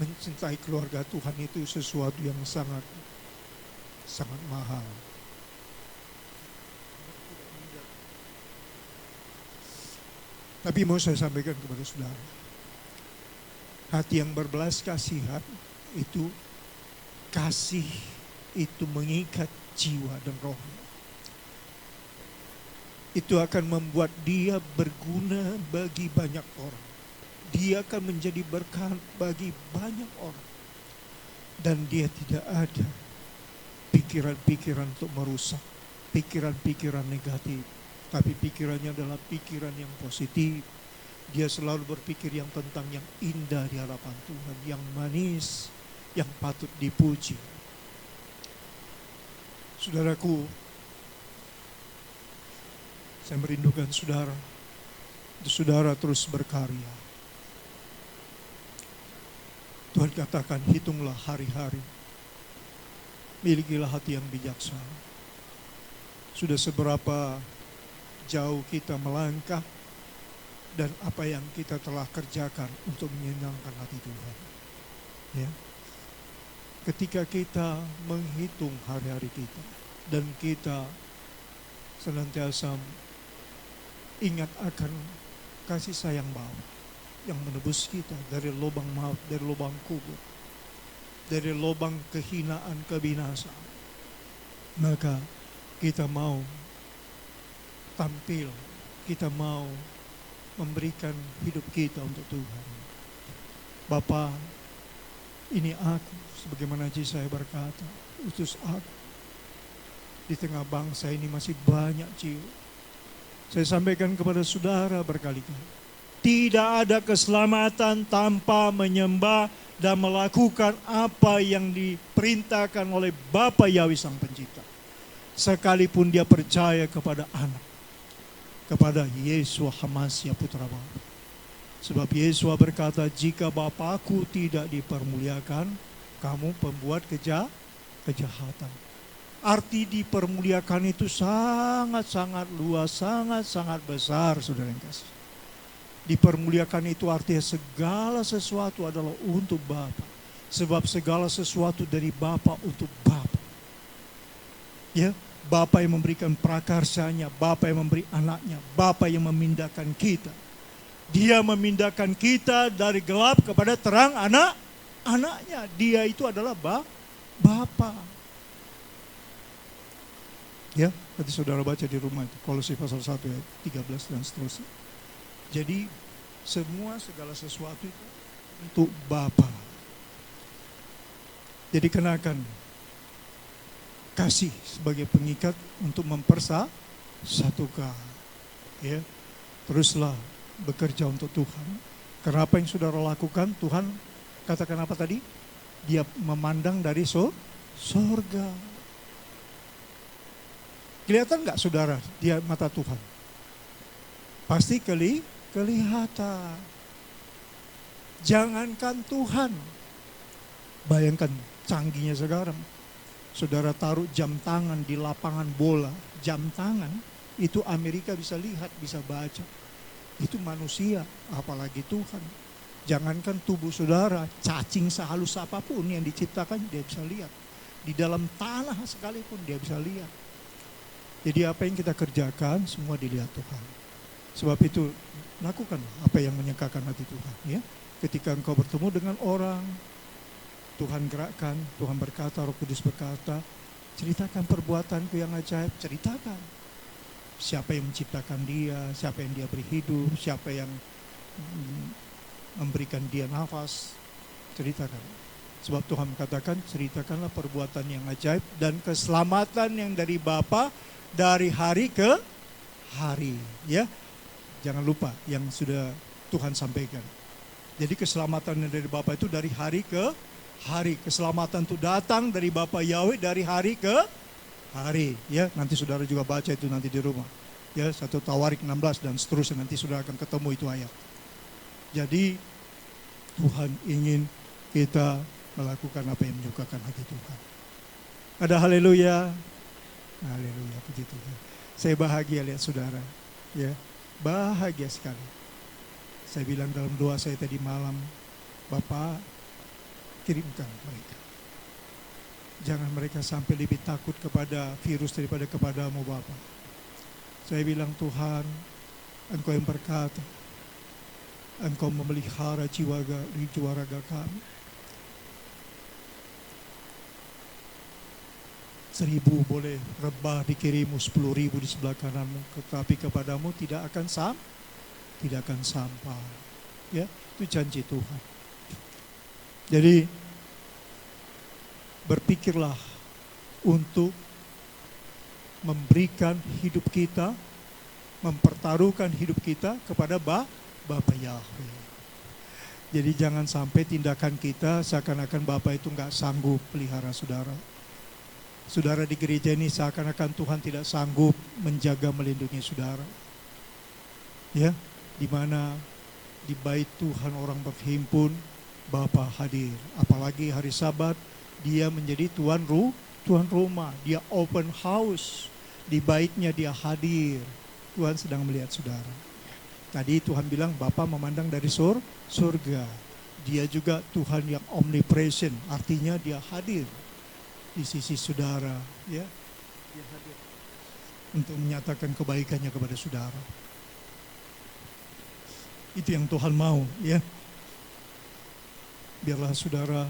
Speaker 3: mencintai keluarga Tuhan itu sesuatu yang sangat mahal. Tapi mau saya sampaikan kepada saudara, hati yang berbelas kasihan itu, kasih itu mengikat jiwa dan rohnya. Itu akan membuat dia berguna bagi banyak orang. Dia akan menjadi berkat bagi banyak orang. Dan dia tidak ada pikiran-pikiran untuk merusak, pikiran-pikiran negatif. Tapi pikirannya adalah pikiran yang positif. Dia selalu berpikir yang tentang yang indah di hadapan Tuhan, yang manis, yang patut dipuji. Saudaraku, saya merindukan saudara. Saudara terus berkarya. Tuhan katakan, hitunglah hari-hari. Milikilah hati yang bijaksana. Sudah seberapa jauh kita melangkah dan apa yang kita telah kerjakan untuk menyenangkan hati Tuhan. Ya. Ketika kita menghitung hari-hari kita dan kita senantiasa ingat akan kasih sayang Bapa yang menebus kita dari lubang maut, dari lubang kubur, dari lubang kehinaan, kebinasaan, maka kita mau tampil, kita mau memberikan hidup kita untuk Tuhan. Bapa, ini aku, sebagaimana Yesaya berkata, utus aku. Di tengah bangsa ini masih banyak jiwa. Saya sampaikan kepada saudara berkali-kali, tidak ada keselamatan tanpa menyembah dan melakukan apa yang diperintahkan oleh Bapa Yahweh Sang Pencipta. Sekalipun dia percaya kepada anak, kepada Yesua Hamasya Putra Bapa. Sebab Yesua berkata, jika Bapakku tidak dipermuliakan, kamu pembuat kejahatan. Arti dipermuliakan itu sangat-sangat luas, sangat-sangat besar, saudara yang kasih. Dipermuliakan itu artinya segala sesuatu adalah untuk Bapa. Sebab segala sesuatu dari Bapa untuk Bapa. Ya, Bapa yang memberikan prakarsanya, Bapa yang memberi anaknya, Bapa yang memindahkan kita. Dia memindahkan kita dari gelap kepada terang anaknya. Dia itu adalah Bapa. Ya, tadi saudara baca di rumah itu, Kolose pasal 1 ayat 13 dan seterusnya. Jadi segala sesuatu itu untuk Bapa. Jadi kenakan kasih sebagai pengikat untuk mempersatukan. Ya, teruslah bekerja untuk Tuhan. Karena apa yang saudara lakukan, Tuhan katakan apa tadi? Dia memandang dari sorga. Kelihatan nggak saudara dia mata Tuhan? Pasti kelihatan. Jangankan Tuhan, bayangkan canggihnya sekarang. Saudara taruh jam tangan di lapangan bola, jam tangan itu Amerika bisa lihat, bisa baca. Itu manusia, apalagi Tuhan. Jangankan tubuh saudara, cacing sehalus apapun yang diciptakan dia bisa lihat. Di dalam tanah sekalipun dia bisa lihat. Jadi apa yang kita kerjakan semua dilihat Tuhan. Sebab itu lakukan apa yang menyenangkan hati Tuhan. Ya, ketika engkau bertemu dengan orang, Tuhan gerakkan, Tuhan berkata, Roh Kudus berkata, ceritakan perbuatanku yang ajaib, ceritakan. Siapa yang menciptakan dia, siapa yang dia beri hidup, siapa yang memberikan dia nafas, ceritakan. Sebab Tuhan mengatakan, ceritakanlah perbuatan yang ajaib dan keselamatan yang dari Bapa dari hari ke hari. Ya, jangan lupa yang sudah Tuhan sampaikan. Jadi keselamatan yang dari Bapa itu dari hari ke hari. Keselamatan itu datang dari Bapa Yahweh dari hari ke hari. Ya, nanti saudara juga baca itu nanti di rumah. Ya, 1 Tawarik 16 dan seterusnya, nanti saudara akan ketemu itu ayat. Jadi Tuhan ingin kita melakukan apa yang menyukakan hati Tuhan. Ada haleluya. Haleluya, puji Tuhan. Saya bahagia lihat saudara, ya. Bahagia sekali. Saya bilang dalam doa saya tadi malam, Bapak kirimkan mereka. Jangan mereka sampai lebih takut kepada virus daripada kepadamu Bapak. Saya bilang Tuhan, Engkau yang berkata, Engkau memelihara jiwa raga kami. 1.000 boleh rebah di kirimu, 10.000 di sebelah kananmu, tetapi kepadamu tidak akan sampai. Ya, itu janji Tuhan. Jadi berpikirlah untuk memberikan hidup kita, mempertaruhkan hidup kita kepada Bapa Yahweh. Jadi jangan sampai tindakan kita seakan-akan Bapa itu nggak sanggup pelihara saudara. Saudara di gereja ini seakan-akan Tuhan tidak sanggup menjaga melindungi saudara. Ya, di mana di bait Tuhan orang berhimpun, Bapa hadir. Apalagi hari Sabat, dia menjadi tuan rumah. Dia open house. Di baitnya dia hadir. Tuhan sedang melihat saudara. Tadi Tuhan bilang Bapa memandang dari surga. Dia juga Tuhan yang omnipresent. Artinya dia hadir di sisi saudara, ya. Dia hadir untuk menyatakan kebaikannya kepada saudara. Itu yang Tuhan mau, ya. Biarlah saudara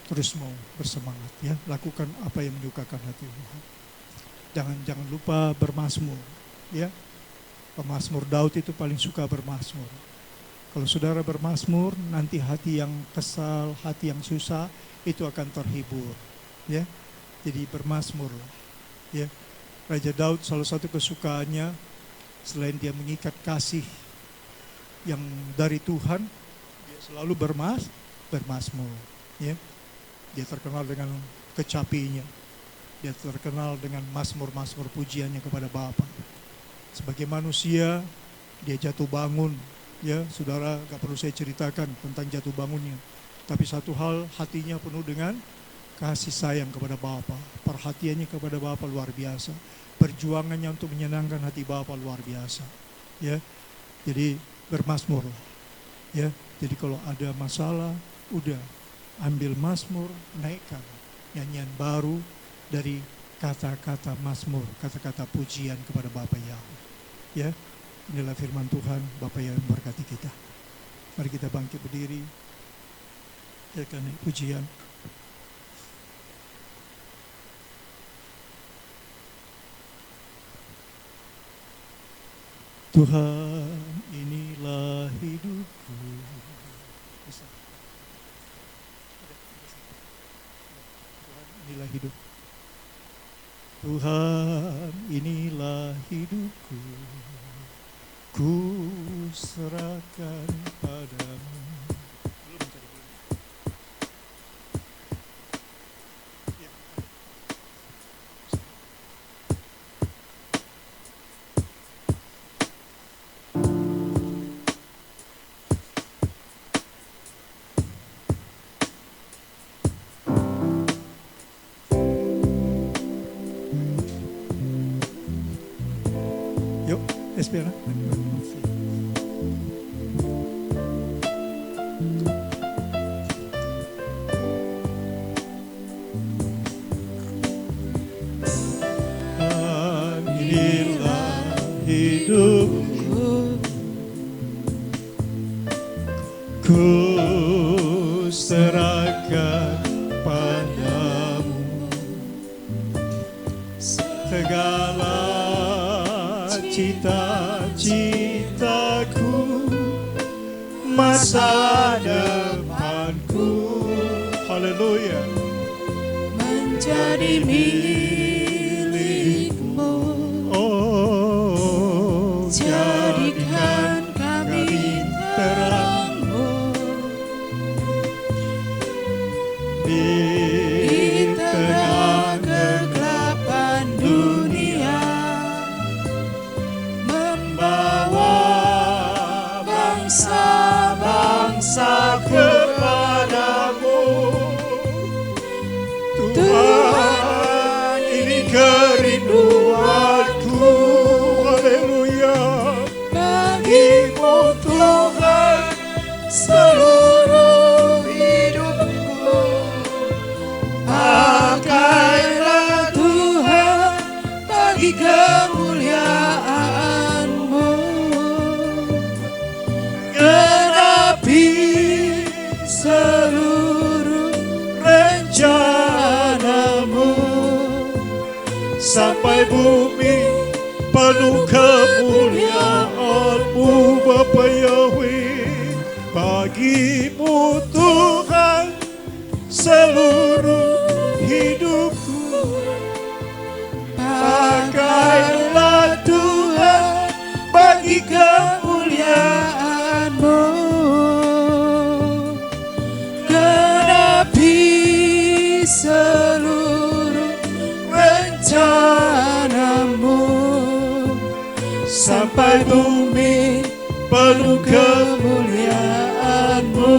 Speaker 3: terus mau bersemangat, ya. Lakukan apa yang menyukakan hati Tuhan. Jangan lupa bermazmur, ya. Pemazmur Daud itu paling suka bermazmur. Kalau saudara bermazmur, nanti hati yang kesal, hati yang susah itu akan terhibur. Ya, jadi bermazmur, ya. Raja Daud salah satu kesukaannya selain dia mengikat kasih yang dari Tuhan, dia selalu bermazmur, ya. Dia terkenal dengan kecapinya, dia terkenal dengan mazmur-mazmur pujiannya kepada Bapa. Sebagai manusia dia jatuh bangun, ya. Saudara gak perlu saya ceritakan tentang jatuh bangunnya, tapi satu hal, hatinya penuh dengan kasih sayang kepada Bapa, perhatiannya kepada Bapa luar biasa, perjuangannya untuk menyenangkan hati Bapa luar biasa, ya. Jadi bermazmurlah, ya. Jadi kalau ada masalah, udah ambil mazmur, naikkan nyanyian baru dari kata-kata mazmur, kata-kata pujian kepada Bapa Yahweh, ya. Inilah firman Tuhan, Bapa yang memberkati kita. Mari kita bangkit berdiri, ya kan, pujian. Tuhan, inilah hidupku. Tuhan, inilah hidup. Tuhan, inilah hidupku. Ku serahkan padamu. Yuk, Espiana. Inilah hidupku, ku serahkan padamu segala cita-citaku, masa depanku, haleluya, menjadi milikmu. Oh, jadikan kami terangmu di tengah kegelapan dunia, membawa bangsa
Speaker 2: seluruh hidupku. Pakailah Tuhan bagi kemuliaan-Mu. Genapi seluruh rencana-Mu.
Speaker 3: Sampai bumi penuh kemuliaan-Mu, Bapa Yahweh. Bagimu Tuhan seluruh hidupku. Pakailah Tuhan bagi
Speaker 2: kemuliaan-Mu. Genapi seluruh rencana-Mu.
Speaker 3: sampai bumi penuh kemuliaan-Mu.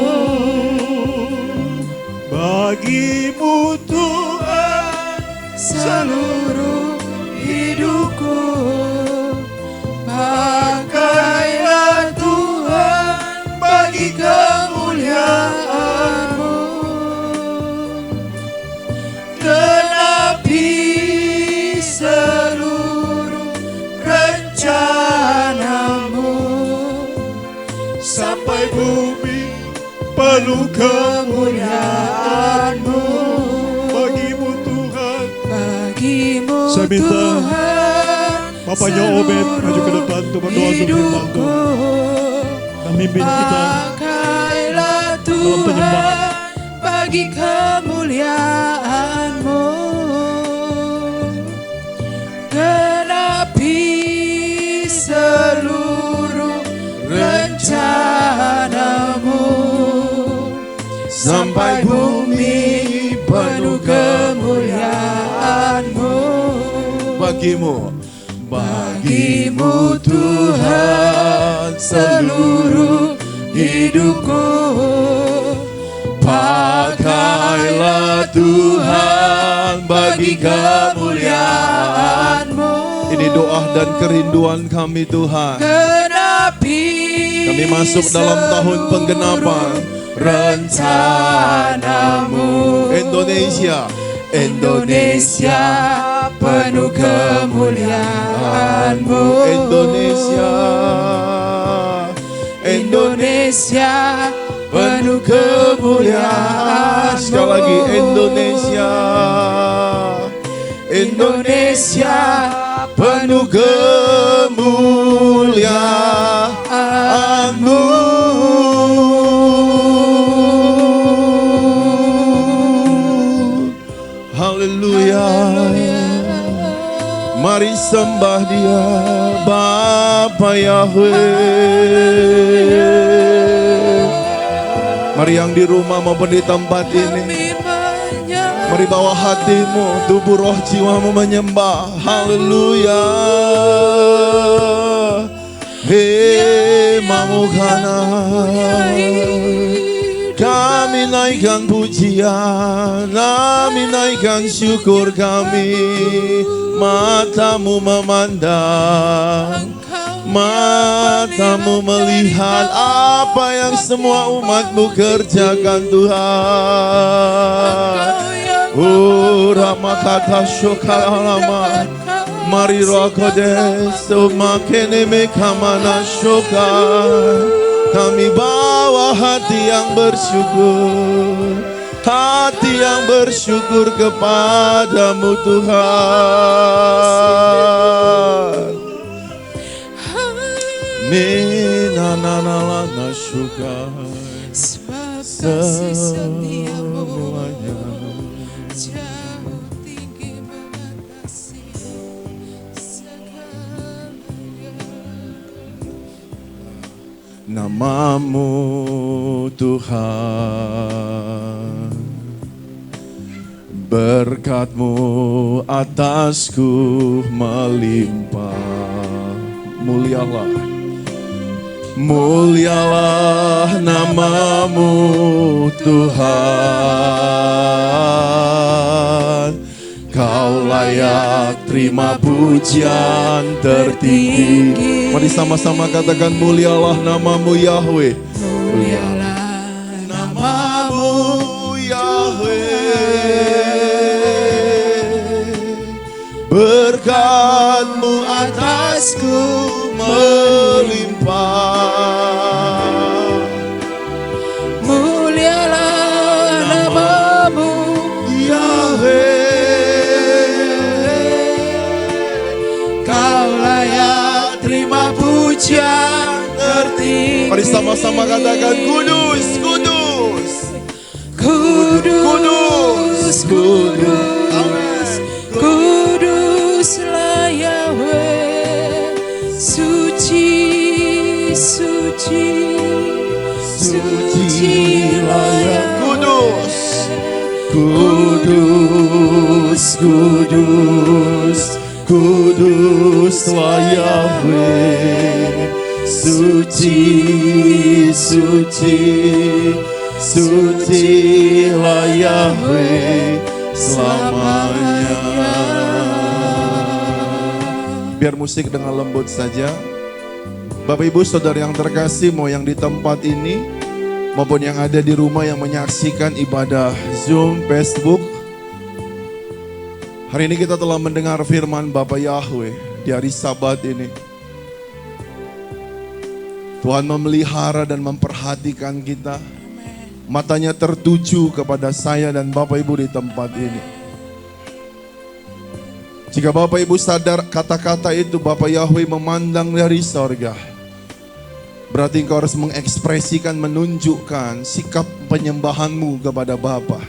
Speaker 3: Bagimu Tuhan
Speaker 2: Seluruh hidupku, pakailah Tuhan bagi kemuliaan-Mu. Genapi seluruh rencana-Mu.
Speaker 3: sampai bumi penuh kemuliaan-Mu. Bagimu Tuhan.
Speaker 2: Bagimu
Speaker 3: Saya minta
Speaker 2: Tuhan,
Speaker 3: Bapaknya Obed maju ke depan untuk berdoa untuk firman Tuhan. Dan mimpin kita
Speaker 2: pakailah
Speaker 3: dalam penyembahan.
Speaker 2: Tuhan bagi kemuliaan-Mu. Genapi seluruh rencana-Mu. Sampai bumi penuh kemuliaan-Mu. Bagimu Tuhan seluruh hidupku. Pakailah Tuhan bagi kemuliaan-Mu.
Speaker 5: Ini doa dan kerinduan kami Tuhan.
Speaker 2: Genapi
Speaker 5: Kami masuk dalam tahun penggenapan
Speaker 2: rencana-Mu.
Speaker 5: Indonesia.
Speaker 2: Indonesia penuh kemuliaan-Mu.
Speaker 5: Indonesia.
Speaker 2: Indonesia penuh kemuliaan-Mu.
Speaker 5: Sekali lagi Indonesia.
Speaker 2: Indonesia penuh
Speaker 5: kemuliaan-Mu. Haleluya. Mari sembah Dia, Bapa Yahweh. Mari yang di rumah maupun di tempat ini, mari bawa hatimu, tubuh roh jiwamu menyembah. Haleluya. Hei mamukana, kami naikkan pujian, kami naikkan syukur kami. Matamu memandang, matamu melihat apa yang semua umatmu kerjakan Tuhan. Oh Ramakata Shokalama, Mari Roh Kodes, makene mekamana shokai. Kami bawa hati yang bersyukur, hati yang bersyukur kepadamu Tuhan. Minanalana syukai
Speaker 2: Sebab kasih setiamu
Speaker 5: semuanya.
Speaker 2: jauh tinggi mengatasi segalanya.
Speaker 5: Namamu Tuhan, berkat-Mu atasku melimpah. Mulialah, mulialah namamu Tuhan. Kau layak terima pujian tertinggi. Mari sama-sama katakan mulialah namamu Yahweh.
Speaker 2: Mulialah atasku
Speaker 5: melimpah.
Speaker 2: Mulialah namamu
Speaker 5: Yahweh,
Speaker 2: Kau layak terima pujian tertinggi.
Speaker 5: mari sama-sama katakan kudus, kudus,
Speaker 2: Kudus, kudus, kuduslah Yahweh. Suci, suci, sucilah Yahweh.
Speaker 5: kudus, kudus, kuduslah Yahweh. Suci, suci, sucilah Yahweh selamanya. Biar musik dengan lembut saja. Bapak Ibu Saudara yang terkasih, mau yang di tempat ini maupun yang ada di rumah yang menyaksikan ibadah Zoom, Facebook. Hari ini kita telah mendengar firman Bapa Yahweh di hari Sabat ini. Tuhan memelihara dan memperhatikan kita. Matanya tertuju kepada saya dan Bapak Ibu di tempat ini. Jika Bapak Ibu sadar kata-kata itu Bapak Yahweh memandang dari sorga, berarti engkau harus mengekspresikan, menunjukkan sikap penyembahanmu kepada Bapa.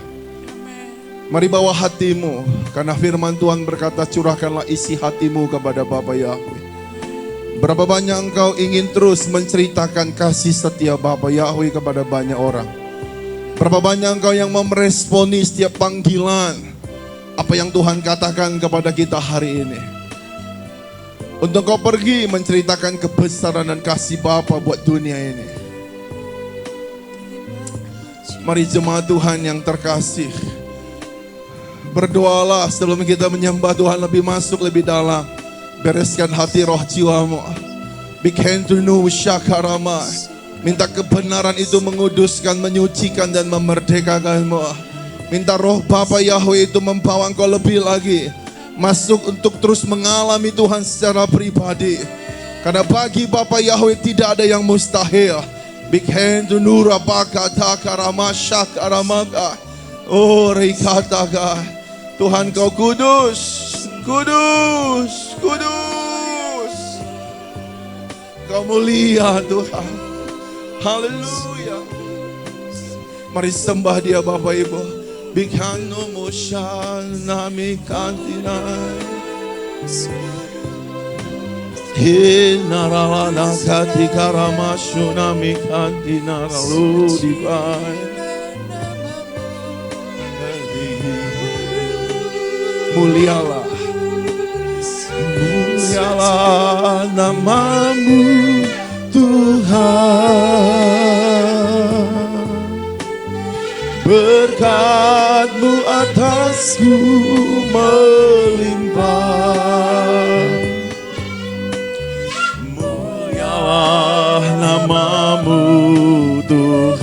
Speaker 5: Mari bawa hatimu, karena firman Tuhan berkata curahkanlah isi hatimu kepada Bapa Yahweh. Berapa banyak engkau ingin terus menceritakan kasih setia Bapa Yahweh kepada banyak orang. Berapa banyak engkau yang meresponi setiap panggilan apa yang Tuhan katakan kepada kita hari ini. Untuk kau pergi menceritakan kebesaran dan kasih Bapa buat dunia ini. Mari jemaat Tuhan yang terkasih, berdoalah sebelum kita menyembah Tuhan lebih masuk lebih dalam. Bereskan hati roh jiwamu. Bikhendunu syakarama. Minta kebenaran itu menguduskan, menyucikan dan memerdekakanmu. Minta roh Bapa Yahweh itu membawa engkau lebih lagi masuk untuk terus mengalami Tuhan secara pribadi. Karena bagi Bapa Yahweh tidak ada yang mustahil. Bikhendunu rabakata karama syakaramaga. Oh rikataga. Tuhan kau kudus. Kudus, kudus. Kau mulia Tuhan. Haleluya. Mari sembah Dia Bapak Ibu. Bikhanu musyana mikantina. Hinaralana katika ramashuna mikantina lalu divine. Mulialah. Mulialah namamu Tuhan. Berkat-Mu atasku melimpah. Mulialah namamu Tuhan.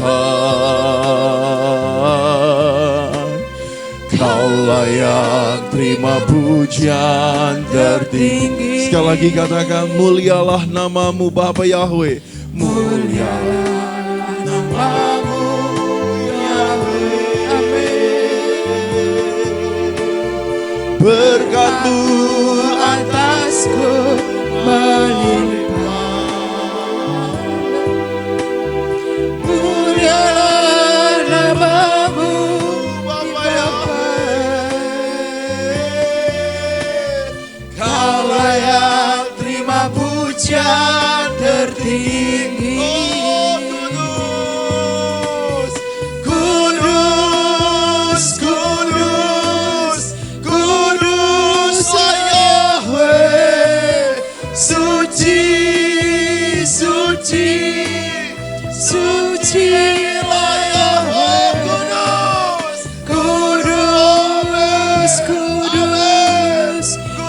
Speaker 5: Kau layak terima pujian tertinggi. Sekali lagi katakan mulialah namamu Bapa Yahweh. Mulialah namamu Yahweh. Amin. Berkat-Mu
Speaker 2: atasku melimpah. Mulialah namamu
Speaker 5: Bapa Yahweh.
Speaker 2: Kau layak terima pujian tertinggi.
Speaker 5: Kudus, kudus, kudus Yahweh.
Speaker 2: Suci, suci, suci Yahweh. Kudus, kudus,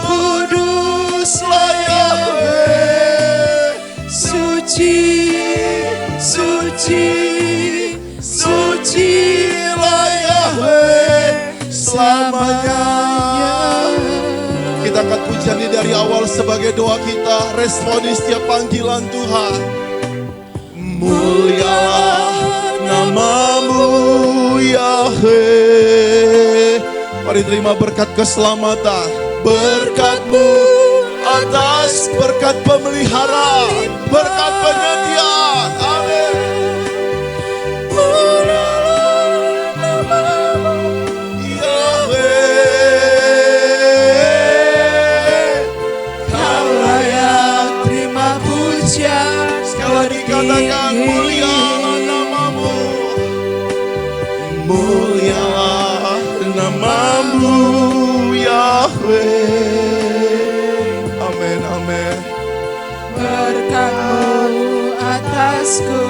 Speaker 2: kuduslah Yahweh. Suci, suci, sucilah Yahweh selamanya.
Speaker 5: Kita akan puji Pujian ini dari awal sebagai doa kita, responi setiap panggilan Tuhan. Mulialah namamu Yahweh. Mari terima berkat keselamatan, berkat-Mu atas berkat pemeliharaan, berkat penyediaan. Amin. Katakan mulialah namamu, mulialah namamu Yahweh. Amin, amin.
Speaker 1: Berkat-Mu atasku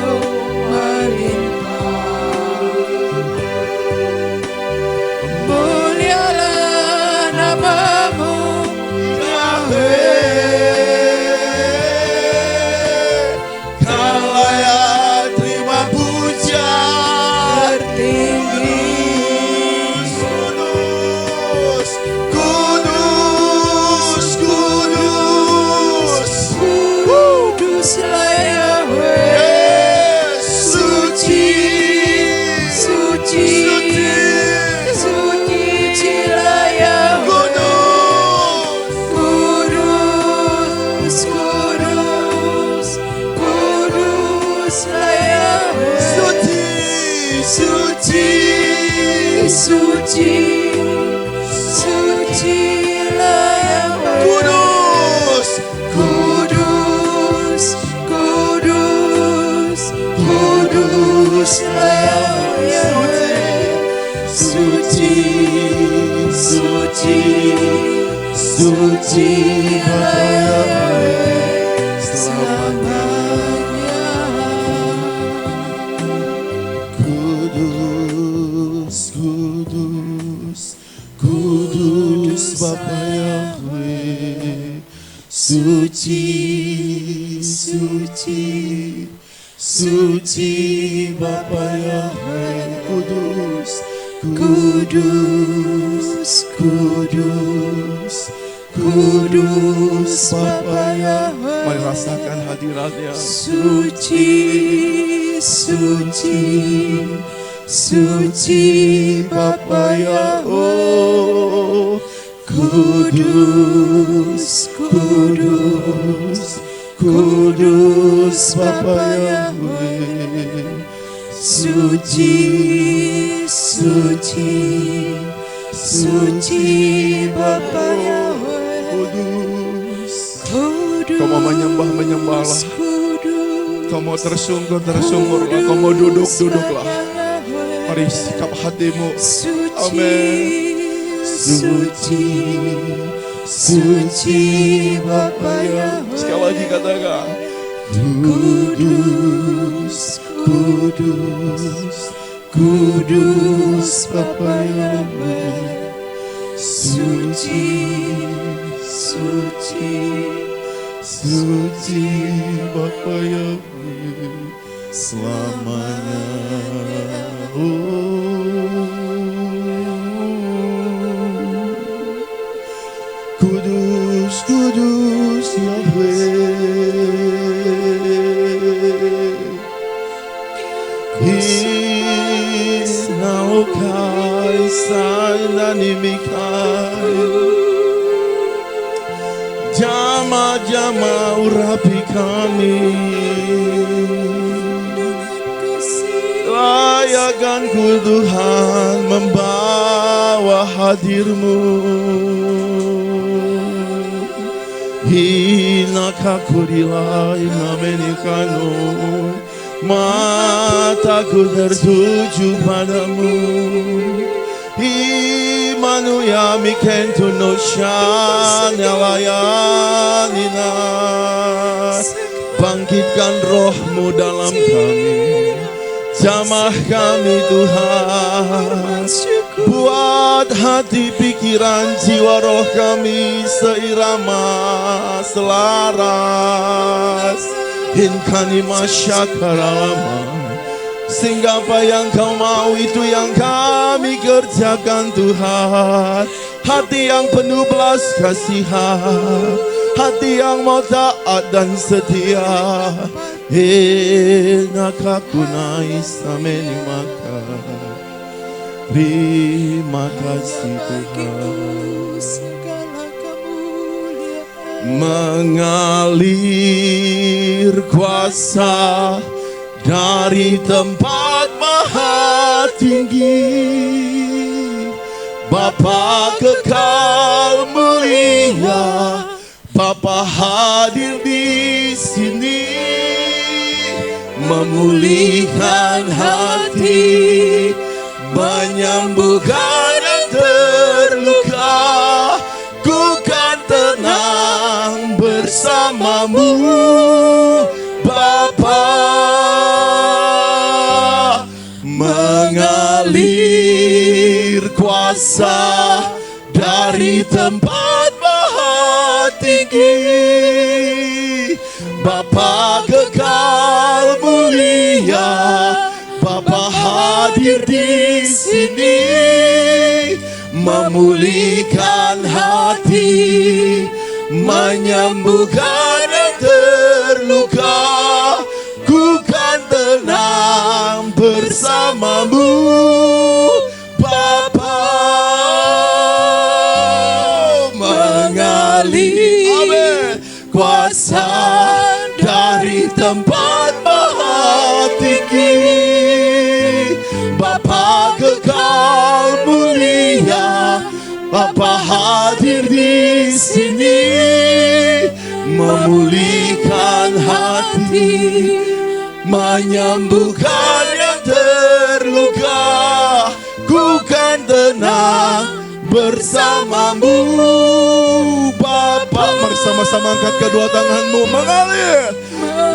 Speaker 1: melimpah. Mulialah namamu Yahweh. Suci, sucilah Yahweh. Kudus, kudus, kudus, kuduslah Yahweh. Suci, suci, sucilah Yahweh selamanya.
Speaker 5: Kudus, kudus Bapa Yahweh. Suci, suci, suci Bapa Yahweh. Kudus, kudus, kudus, kudus Bapa Yahweh. Mari rasakan hadiratnya.
Speaker 1: Suci, suci, suci Bapa Yahweh. Kudus, kudus, kudus Bapa Yahweh. Suci, suci, suci Bapa Yahweh.
Speaker 5: Kudus.
Speaker 1: Kudus,
Speaker 5: Kau mau menyembah-menyembahlah.
Speaker 1: kudus,
Speaker 5: Kau mau tersungkur-tersungkurlah. Kau mau duduk-duduklah. Mari sikap hatimu. Amin.
Speaker 1: Suci, suci Bapa Yahweh.
Speaker 5: Sekali lagi katakan.
Speaker 1: Kudus, kudus, kudus Bapa Yahweh. Suci, suci,
Speaker 5: Suci Bapa Yahweh selamanya. Kudus, kudus Yahweh. Hinaukai sananimikai. Jama-jama urapi kami. Layakanku Tuhan membawa hadir-Mu. Hinakaku dilai namenikanu. Mataku tertuju padamu. Imanu ya mikentu no shanya layanina. Bangkitkan roh-Mu dalam kami. Jamah kami Tuhan. Buat hati, pikiran, jiwa, roh kami seirama, selaras. Hinkani masyakaralama. Sehingga apa yang Kau mau itu yang kami kerjakan Tuhan. hati yang penuh belas kasihan, hati yang mau taat dan setia. Nakakunai sameni maka. Terima kasih Tuhan. Mengalir kuasa dari tempat maha tinggi, Bapa kekal mulia, Bapa hadir di sini, memulihkan hati, menyembuhkan yang terluka. Ku kan tenang bersamamu, Bapa. Mengalir kuasa dari tempat maha tinggi, Bapa kekal mulia, Bapa hadir di sini, memulihkan hati, menyembuhkan yang terluka. Ku kan tenang bersamamu, Bapa. Mengalir kuasa dari tempat maha tinggi, Bapa kekal mulia, Bapa hadir di sini, memulihkan hati, menyembuhkan yang terluka. Ku kan tenang bersamamu, Bapa. Mari sama-sama angkat kedua tanganmu. Mengalir,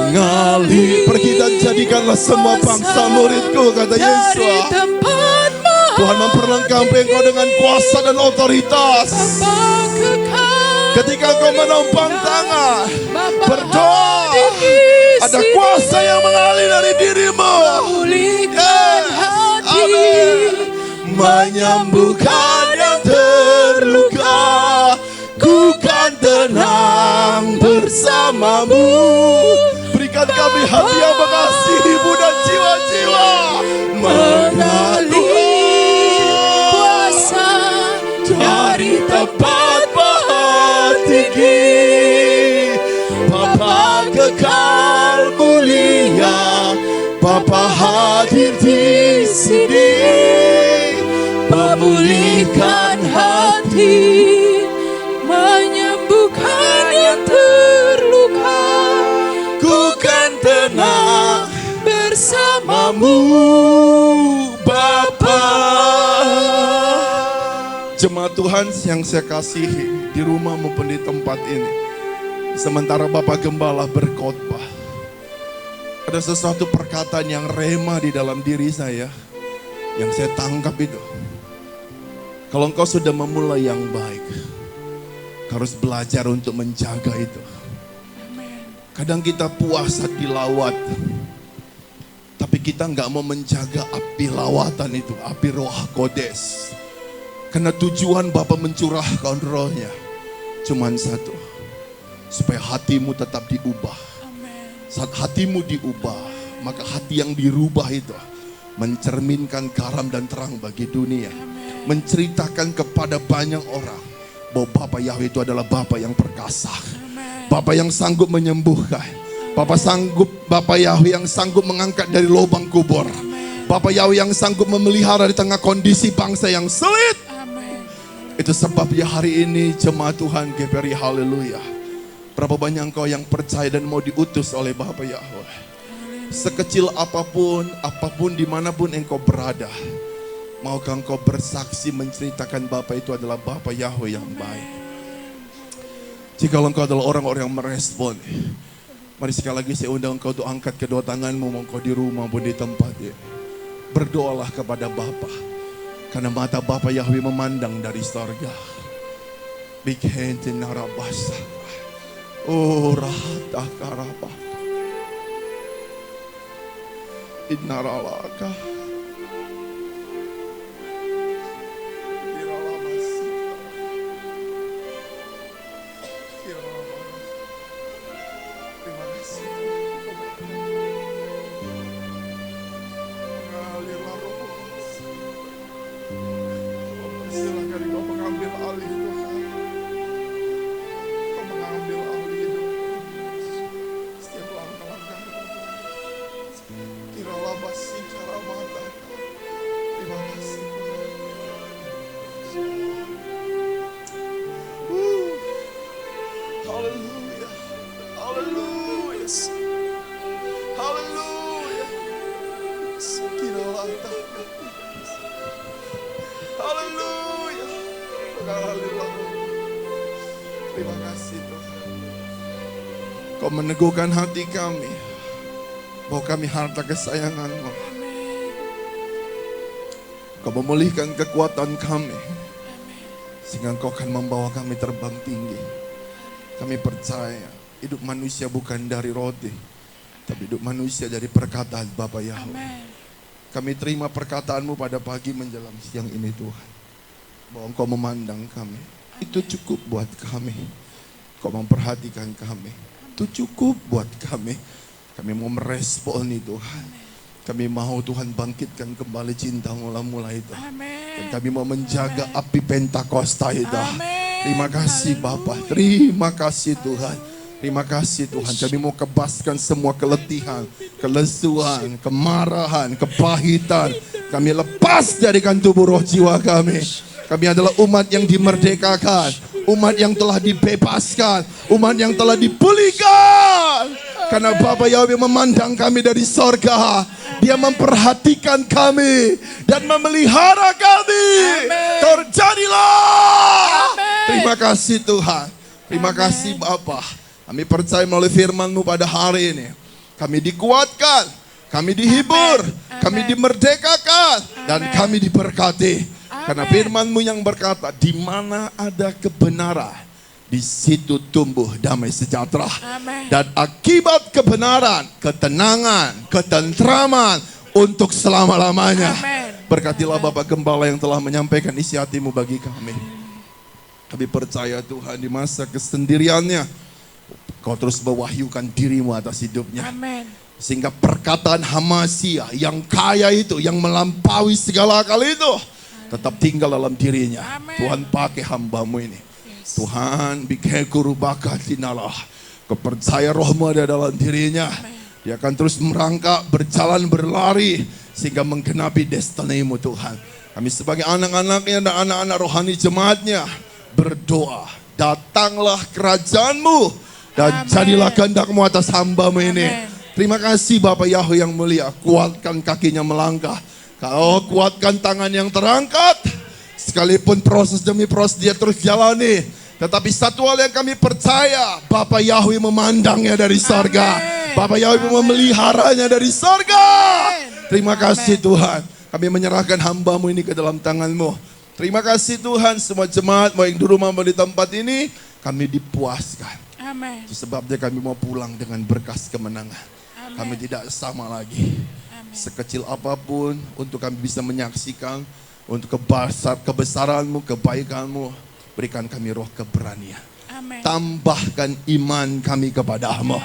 Speaker 5: mengalir. Pergi dan jadikanlah semua bangsa muridku, kata Yesus. Tuhan memperlengkapi engkau dengan kuasa dan otoritas. Ketika engkau menumpang tangan, berdoa, ada kuasa yang mengalir dari dirimu. Menyembuhkan yang terluka. Ku kan tenang bersamamu. Berikan kami hati yang mengasihi-Mu dan jiwa-jiwa. Mengalir kuasa dari tempat maha tinggi, Bapa kekal mulia, Bapa hadir di sini, memulihkan hati, menyembuhkan yang terluka. Ku kan tenang bersamamu, Bapa. Jemaat Tuhan yang saya kasihi, di rumah maupun di tempat ini, sementara Bapak Gembala berkhotbah, ada sesuatu perkataan yang rema di dalam diri saya, yang saya tangkap itu. Kalau engkau sudah memulai yang baik, harus belajar untuk menjaga itu. Kadang kita puasa tilawat, tapi kita nggak mau menjaga api lawatan itu, api roh kodes. Karena tujuan Bapa mencurahkan rohnya cuman satu, supaya hatimu tetap diubah. Saat hatimu diubah, maka hati yang dirubah itu mencerminkan karam dan terang bagi dunia. Menceritakan kepada banyak orang bahwa Bapa Yahweh itu adalah Bapa yang perkasa, Bapa yang sanggup menyembuhkan, Bapa Yahweh yang sanggup mengangkat dari lubang kubur, Bapa Yahweh yang sanggup memelihara di tengah kondisi bangsa yang sulit. Itu sebabnya hari ini jemaat Tuhan GPRI, haleluya. Berapa banyak engkau yang percaya dan mau diutus oleh Bapa Yahweh. Sekecil apapun, dimanapun engkau berada, maukah engkau bersaksi menceritakan Bapa itu adalah Bapa Yahweh yang baik. Jika engkau adalah orang-orang yang merespon, mari sekali lagi saya undang engkau untuk angkat kedua tanganmu, mau engkau di rumah maupun di tempat ini. Berdoalah kepada Bapa, karena mata Bapa Yahweh memandang dari sorga. Bikhentin narabasa, oh rahata karaba, inaralaka. kembali Tuhan. Kau mengambil alih hidup setiap langkah-langkah kami. Kiralah basi cara mata. Terima kasih Tuhan. Haleluya. Haleluya. Haleluya. Kiralah Tuhan. Haleluya. Haleluya. Terima kasih Tuhan. Kau meneguhkan hati kami bahwa kami harta kesayangan-Mu. Kau memulihkan kekuatan kami sehingga Engkau akan membawa kami terbang tinggi. Kami percaya hidup manusia bukan dari roti, tapi hidup manusia dari perkataan Bapa Yahweh. Kami terima perkataan-Mu pada pagi menjelang siang ini Tuhan. Bahwa Engkau memandang kami. Itu cukup buat kami. Engkau memperhatikan kami. Itu cukup buat kami. Kami mau meresponi Tuhan. Kami mau Tuhan bangkitkan kembali cinta mula-mula itu. Dan kami mau menjaga api Pentakosta itu. Terima kasih Bapa. Terima kasih Tuhan. Terima kasih Tuhan. Kami mau kebaskan semua keletihan, kelesuan, kemarahan, kepahitan. Kami lepas dari tubuh roh jiwa kami. Kami adalah umat yang dimerdekakan, umat yang telah dibebaskan, umat yang telah dipulihkan. Karena Bapa Yahweh memandang kami dari sorga. Dia memperhatikan kami dan memelihara kami. Terjadilah. Terima kasih Tuhan. Terima kasih Bapa. Kami percaya melalui firman-Mu pada hari ini. Kami dikuatkan, kami dihibur, kami dimerdekakan, dan kami diberkati. Karena firman-Mu yang berkata, di mana ada kebenaran, di situ tumbuh damai sejahtera. Dan akibat kebenaran, ketenangan, ketentraman untuk selama-lamanya. Berkatilah Bapak Gembala yang telah menyampaikan isi hati-Mu bagi kami. Kami percaya Tuhan di masa kesendiriannya, Kau terus mewahyukan diri-Mu atas hidupnya. Sehingga perkataan Hamasya yang kaya itu, yang melampaui segala akal itu, tetap tinggal dalam dirinya. Tuhan pakai hamba-Mu ini. Tuhan bikin guru bakat dinalah. Kepercaya roh-Mu ada dalam dirinya. Dia akan terus merangkak, berjalan, berlari. Sehingga menggenapi destiny-Mu Tuhan. Kami sebagai anak-anaknya dan anak-anak rohani jemaatnya berdoa. Datanglah kerajaan-Mu. Dan jadilah kehendak-Mu atas hamba-Mu ini. Terima kasih Bapak Yahweh yang mulia. Kuatkan kakinya melangkah. Kau kuatkan tangan yang terangkat. Sekalipun proses demi proses dia terus jalani. Tetapi satu hal yang kami percaya. Bapak Yahweh memandangnya dari sorga. Bapak Yahweh memeliharanya dari sorga. Terima kasih Tuhan. Kami menyerahkan hamba-Mu ini ke dalam tangan-Mu. Terima kasih Tuhan. Semua jemaat mau yang di rumah mau di tempat ini. Kami dipuaskan. Itu sebabnya kami mau pulang dengan berkas kemenangan. Kami tidak sama lagi. Sekecil apapun untuk kami bisa menyaksikan. Untuk kebesaran-Mu, kebaikan-Mu. Berikan kami roh keberanian. Tambahkan iman kami kepada-Mu.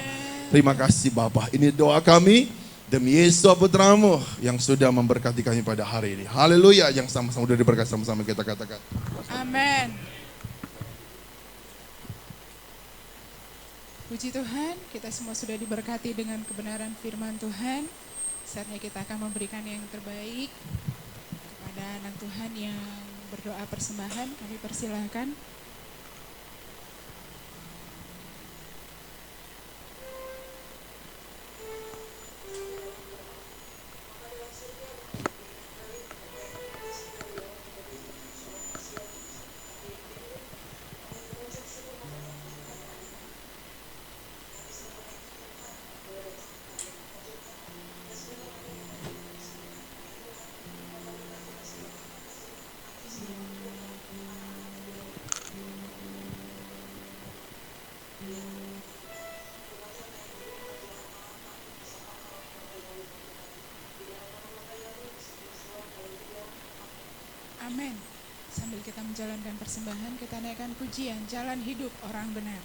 Speaker 5: Terima kasih Bapa. Ini doa kami demi Yesus Putra-Mu yang sudah memberkati kami pada hari ini. Haleluya. Yang sama-sama sudah diberkati, sama-sama kita katakan.
Speaker 1: Amin. Puji Tuhan, kita semua sudah diberkati dengan kebenaran firman Tuhan. Saatnya kita akan memberikan yang terbaik kepada anak Tuhan yang berdoa persembahan. Kami persilahkan. Amin. Sambil kita menjalankan persembahan, kita naikkan pujian Jalan Hidup Orang Benar.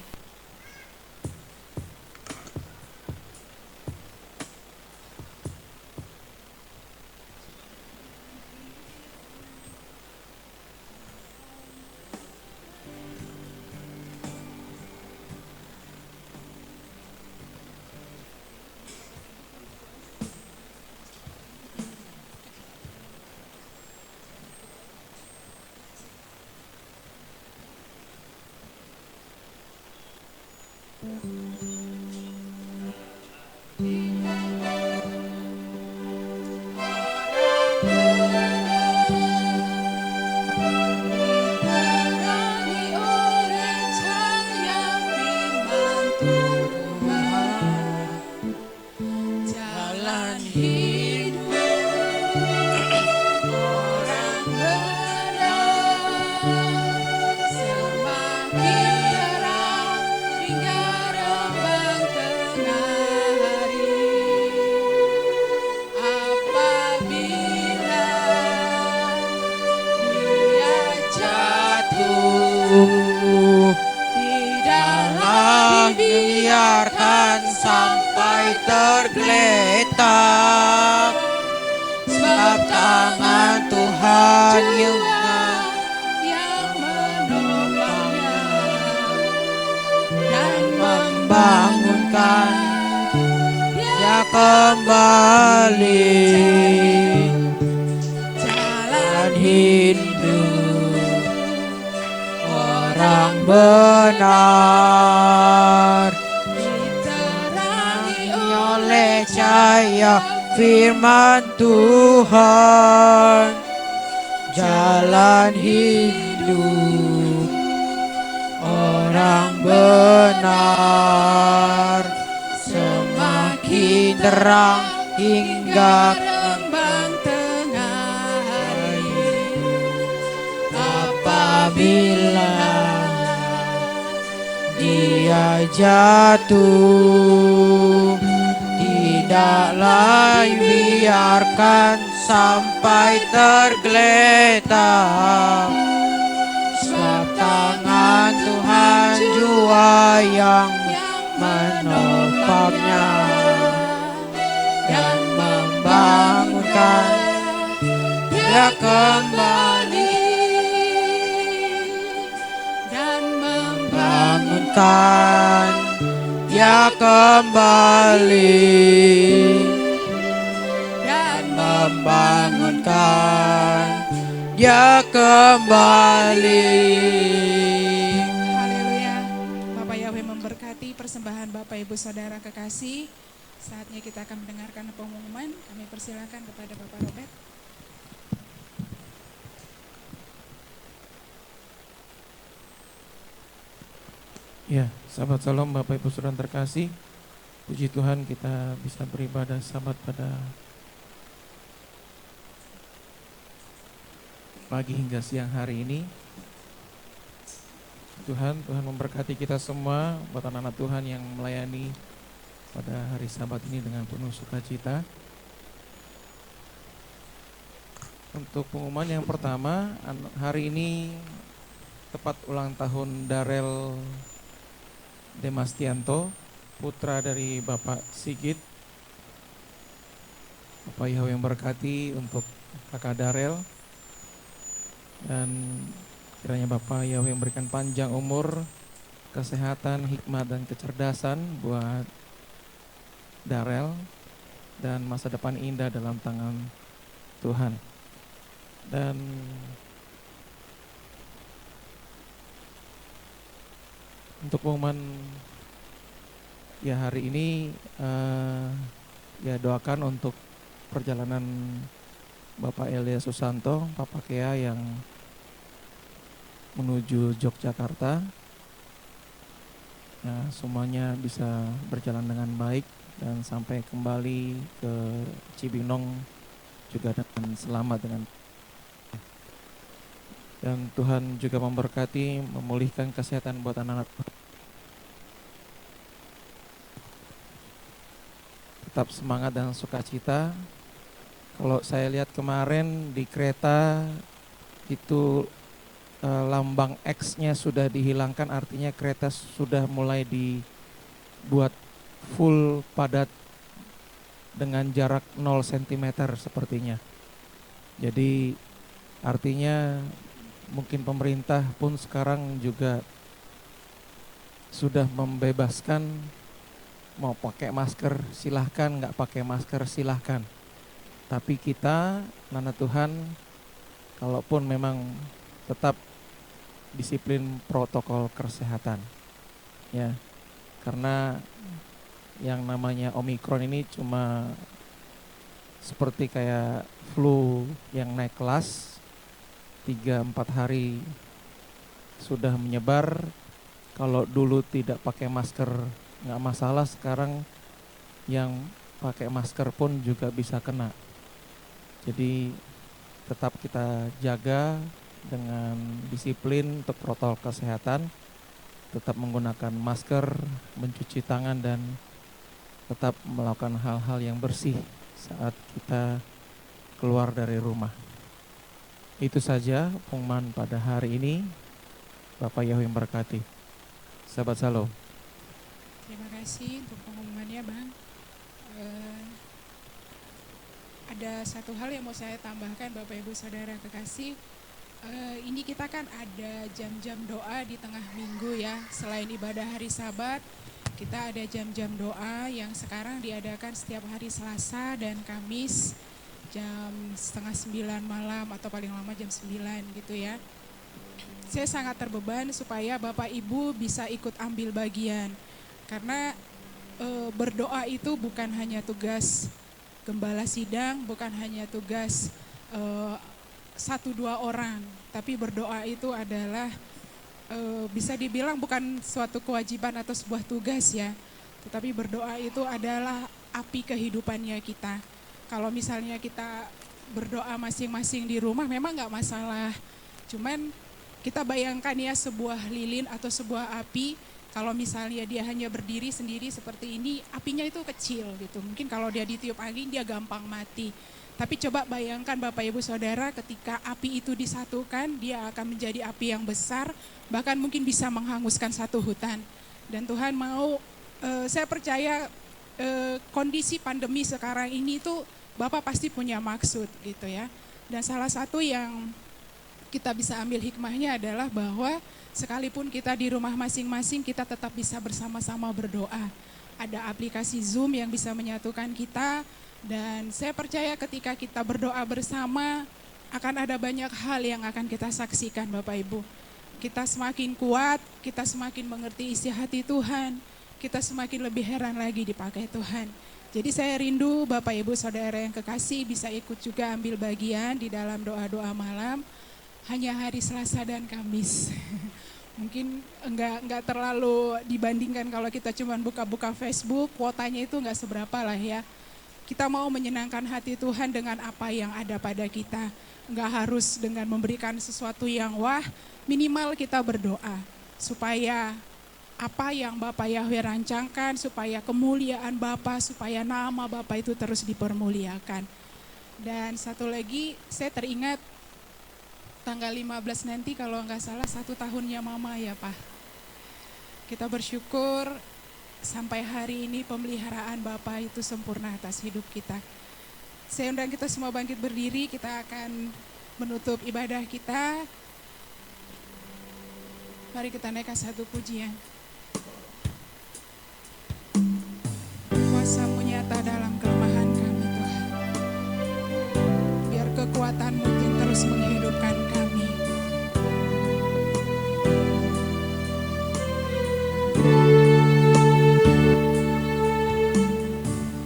Speaker 2: Biarkan sampai tergeletak, sebab tangan Tuhan yang menopangnya dan membangunkan dia kembali. Jalan hidup orang benar diterangi oleh cahaya firman Tuhan. Jalan hidup orang benar semakin terang hingga kembang tengah hari. Apabila dia jatuh, tidaklah biarkan sampai tergeletak, sebab tangan Tuhan jua yang menopangnya dan membangunkan dia kembali, dan membangunkan dia kembali, dan membangunkan dia kembali.
Speaker 1: Haleluya. Bapak Yahweh memberkati persembahan Bapak Ibu Saudara kekasih. Saatnya kita akan mendengarkan pengumuman. Kami persilakan kepada Bapak Robert.
Speaker 6: Ya, sahabat Shalom, Bapak Ibu Saudara terkasih. Puji Tuhan kita bisa beribadah Sabat pada pagi hingga siang hari ini. Tuhan memberkati kita semua, buat anak-anak Tuhan yang melayani pada hari Sabat ini dengan penuh sukacita. Untuk pengumuman yang pertama, hari ini tepat ulang tahun Darel Demastianto, putra dari Bapak Sigit. Bapak Yahweh yang berkati untuk kakak Darel, dan kiranya Bapak Yahweh yang memberikan panjang umur, kesehatan, hikmat, dan kecerdasan buat Darel, dan masa depan indah dalam tangan Tuhan. Dan untuk pengumuman ya hari ini, ya doakan untuk perjalanan Bapak Elia Susanto, Papa Kea yang menuju Yogyakarta. Nah, semuanya bisa berjalan dengan baik dan sampai kembali ke Cibinong juga dengan selamat dan Tuhan juga memberkati, memulihkan kesehatan buat anak-anak. Tetap semangat dan sukacita. Kalau saya lihat kemarin di kereta itu lambang X-nya sudah dihilangkan, artinya kereta sudah mulai dibuat full padat dengan jarak 0 cm sepertinya. Jadi artinya mungkin pemerintah pun sekarang juga sudah membebaskan, mau pakai masker silahkan, nggak pakai masker silahkan. Tapi kita, anak Tuhan, kalaupun memang tetap disiplin protokol kesehatan, ya, karena yang namanya Omikron ini cuma seperti kayak flu yang naik kelas 3-4 hari sudah menyebar. Kalau dulu tidak pakai masker nggak masalah, sekarang yang pakai masker pun juga bisa kena. Jadi tetap kita jaga dengan disiplin untuk protokol kesehatan, tetap menggunakan masker, mencuci tangan, dan tetap melakukan hal-hal yang bersih saat kita keluar dari rumah. Itu saja pengumuman pada hari ini. Bapak Yahweh memberkati. Sahabat Shalom.
Speaker 1: Terima kasih untuk pengumumannya, Bang. Ada satu hal yang mau saya tambahkan, Bapak Ibu Saudara kekasih. Ini kita kan ada jam-jam doa di tengah minggu ya. Selain ibadah hari Sabat, kita ada jam-jam doa yang sekarang diadakan setiap hari Selasa dan Kamis jam 8:30 malam atau paling lama jam 9 gitu ya. Saya sangat terbeban supaya Bapak Ibu bisa ikut ambil bagian. Karena berdoa itu bukan hanya tugas gembala sidang, bukan hanya tugas 1-2 orang, tapi berdoa itu adalah bisa dibilang bukan suatu kewajiban atau sebuah tugas ya, tetapi berdoa itu adalah api kehidupannya kita. Kalau misalnya kita berdoa masing-masing di rumah memang nggak masalah, cuman kita bayangkan ya sebuah lilin atau sebuah api, kalau misalnya dia hanya berdiri sendiri seperti ini, apinya itu kecil gitu. Mungkin kalau dia ditiup angin dia gampang mati. Tapi coba bayangkan Bapak Ibu Saudara, ketika api itu disatukan, dia akan menjadi api yang besar, bahkan mungkin bisa menghanguskan satu hutan. Dan Tuhan mau, saya percaya kondisi pandemi sekarang ini tuh Bapak pasti punya maksud gitu ya. Dan salah satu yang kita bisa ambil hikmahnya adalah bahwa sekalipun kita di rumah masing-masing, kita tetap bisa bersama-sama berdoa. Ada aplikasi Zoom yang bisa menyatukan kita, dan saya percaya ketika kita berdoa bersama, akan ada banyak hal yang akan kita saksikan Bapak Ibu. Kita semakin kuat, kita semakin mengerti isi hati Tuhan, kita semakin lebih heran lagi dipakai Tuhan. Jadi saya rindu Bapak Ibu Saudara yang kekasih bisa ikut juga ambil bagian di dalam doa-doa malam, hanya hari Selasa dan Kamis. Mungkin enggak terlalu dibandingkan kalau kita cuma buka-buka Facebook, kuotanya itu enggak seberapa lah ya. Kita mau menyenangkan hati Tuhan dengan apa yang ada pada kita. Enggak harus dengan memberikan sesuatu yang wah, minimal kita berdoa. Supaya apa yang Bapak Yahweh rancangkan, supaya kemuliaan Bapak, supaya nama Bapak itu terus dipermuliakan. Dan satu lagi, saya teringat tanggal 15 nanti kalau enggak salah 1 tahunnya Mama ya Pak. Kita bersyukur sampai hari ini pemeliharaan Bapak itu sempurna atas hidup kita. Saya undang kita semua bangkit berdiri, kita akan menutup ibadah kita. Mari kita naikkan satu pujian. Kuasa-Mu nyata dalam kelemahan kami Tuhan. Biar kekuatan-Mu terus menghidupkan kami.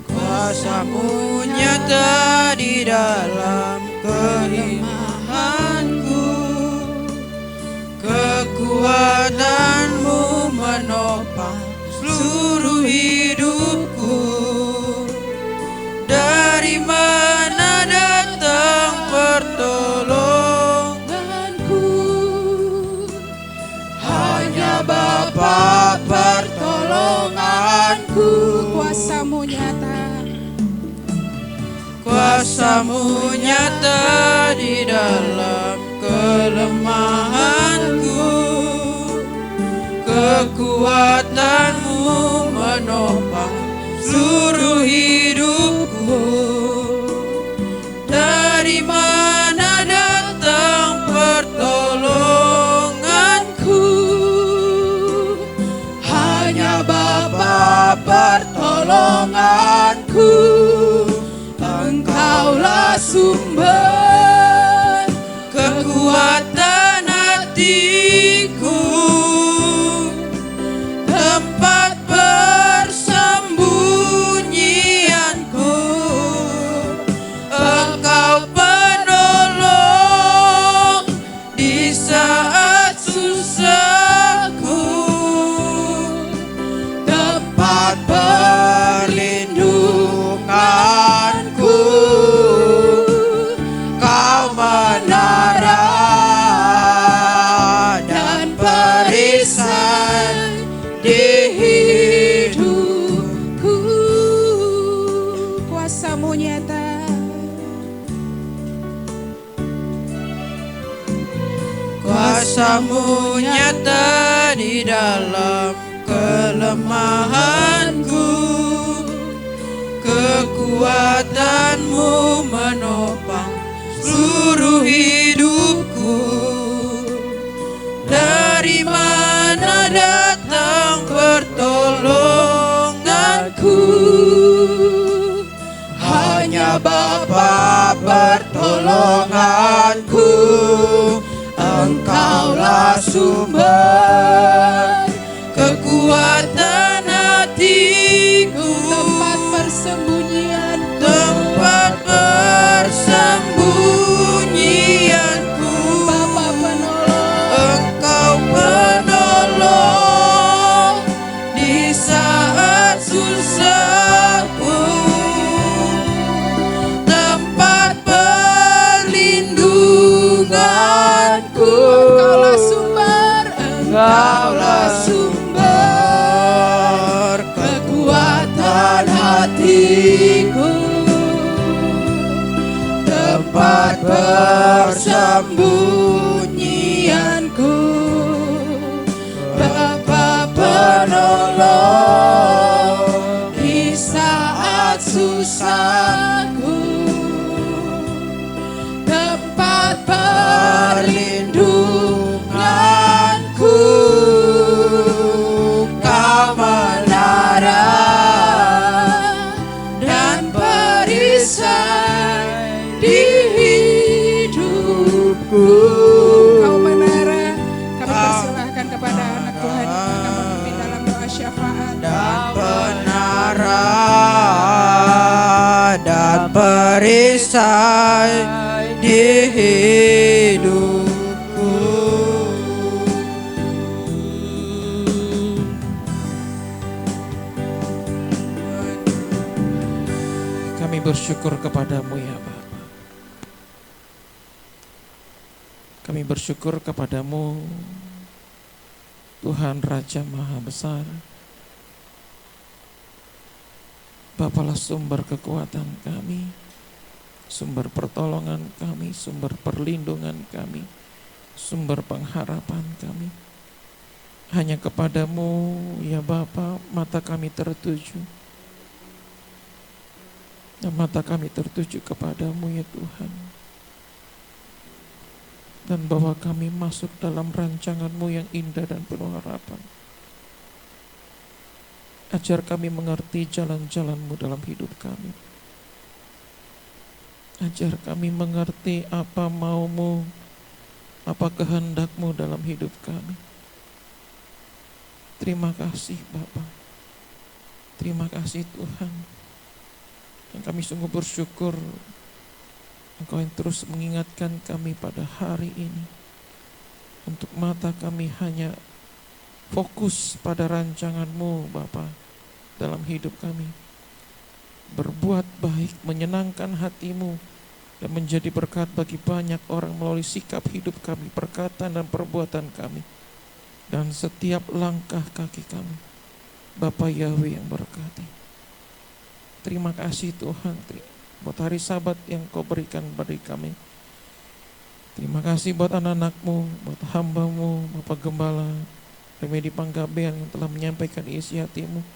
Speaker 2: Kuasa-Mu nyata di dalam kelemahanku, kekuatan-Mu menopang seluruh hidupku. Dari mana datang pertolonganku? Hanya Bapa pertolonganku.
Speaker 1: Kuasa-Mu nyata.
Speaker 2: Kuasa-Mu nyata di dalam kelemahanku, kekuatan-Mu menopang seluruh hidupku. Dari mana datang pertolonganku? Hanya Bapa pertolonganku. Engkaulah sumber kekuatan hatiku, tempat persembunyianku. Kuasamu nyata di dalam kelemahanku, kekuatanmu menopang seluruh hidupku. Dari mana datang pertolonganku? Hanya Bapa pertolonganku. Engkaulah sumber kekuatan hatiku,
Speaker 1: tempat persembunyian,
Speaker 2: tempat persembunyianku.
Speaker 1: Bapa penolong,
Speaker 2: Engkau penolong di saat susahku, tempat perlindunganku.
Speaker 1: Engkaulah sumber,
Speaker 2: Engkaulah sumber kekuatan hatiku, tempat persembunyianku. Bapa penolong di saat susahku, tempat perlindunganku. Kau menara dan perisai di hidupku.
Speaker 1: Kau menara. Kami persilahkan kepada anak Tuhan yang akan memimpin dalam doa syafaat.
Speaker 2: Dan penara dan perisai di hidupku.
Speaker 6: Kami bersyukur kepadamu ya Bapa. Kami bersyukur kepadamu Tuhan Raja Maha Besar. Bapalah sumber kekuatan kami, sumber pertolongan kami, sumber perlindungan kami, sumber pengharapan kami. Hanya kepadamu ya Bapa mata kami tertuju. Dan mata kami tertuju kepadamu ya Tuhan. Dan bahwa kami masuk dalam rancangan-Mu yang indah dan penuh harapan. Ajar kami mengerti jalan-jalan-Mu dalam hidup kami. Ajar kami mengerti apa mau-Mu, apa kehendak-Mu dalam hidup kami. Terima kasih Bapa. Terima kasih Tuhan. Dan kami sungguh bersyukur Engkau yang terus mengingatkan kami pada hari ini. Untuk mata kami hanya fokus pada rancangan-Mu Bapa dalam hidup kami. Berbuat baik, menyenangkan hati-Mu, dan menjadi berkat bagi banyak orang melalui sikap hidup kami, perkataan dan perbuatan kami, dan setiap langkah kaki kami. Bapa Yahweh yang berkati. Terima kasih Tuhan buat hari Sabat yang Kau berikan bagi kami. Terima kasih buat anak-anak-Mu, buat hamba-Mu, Bapak Gembala Remedi Panggabean yang telah menyampaikan isi hati-Mu,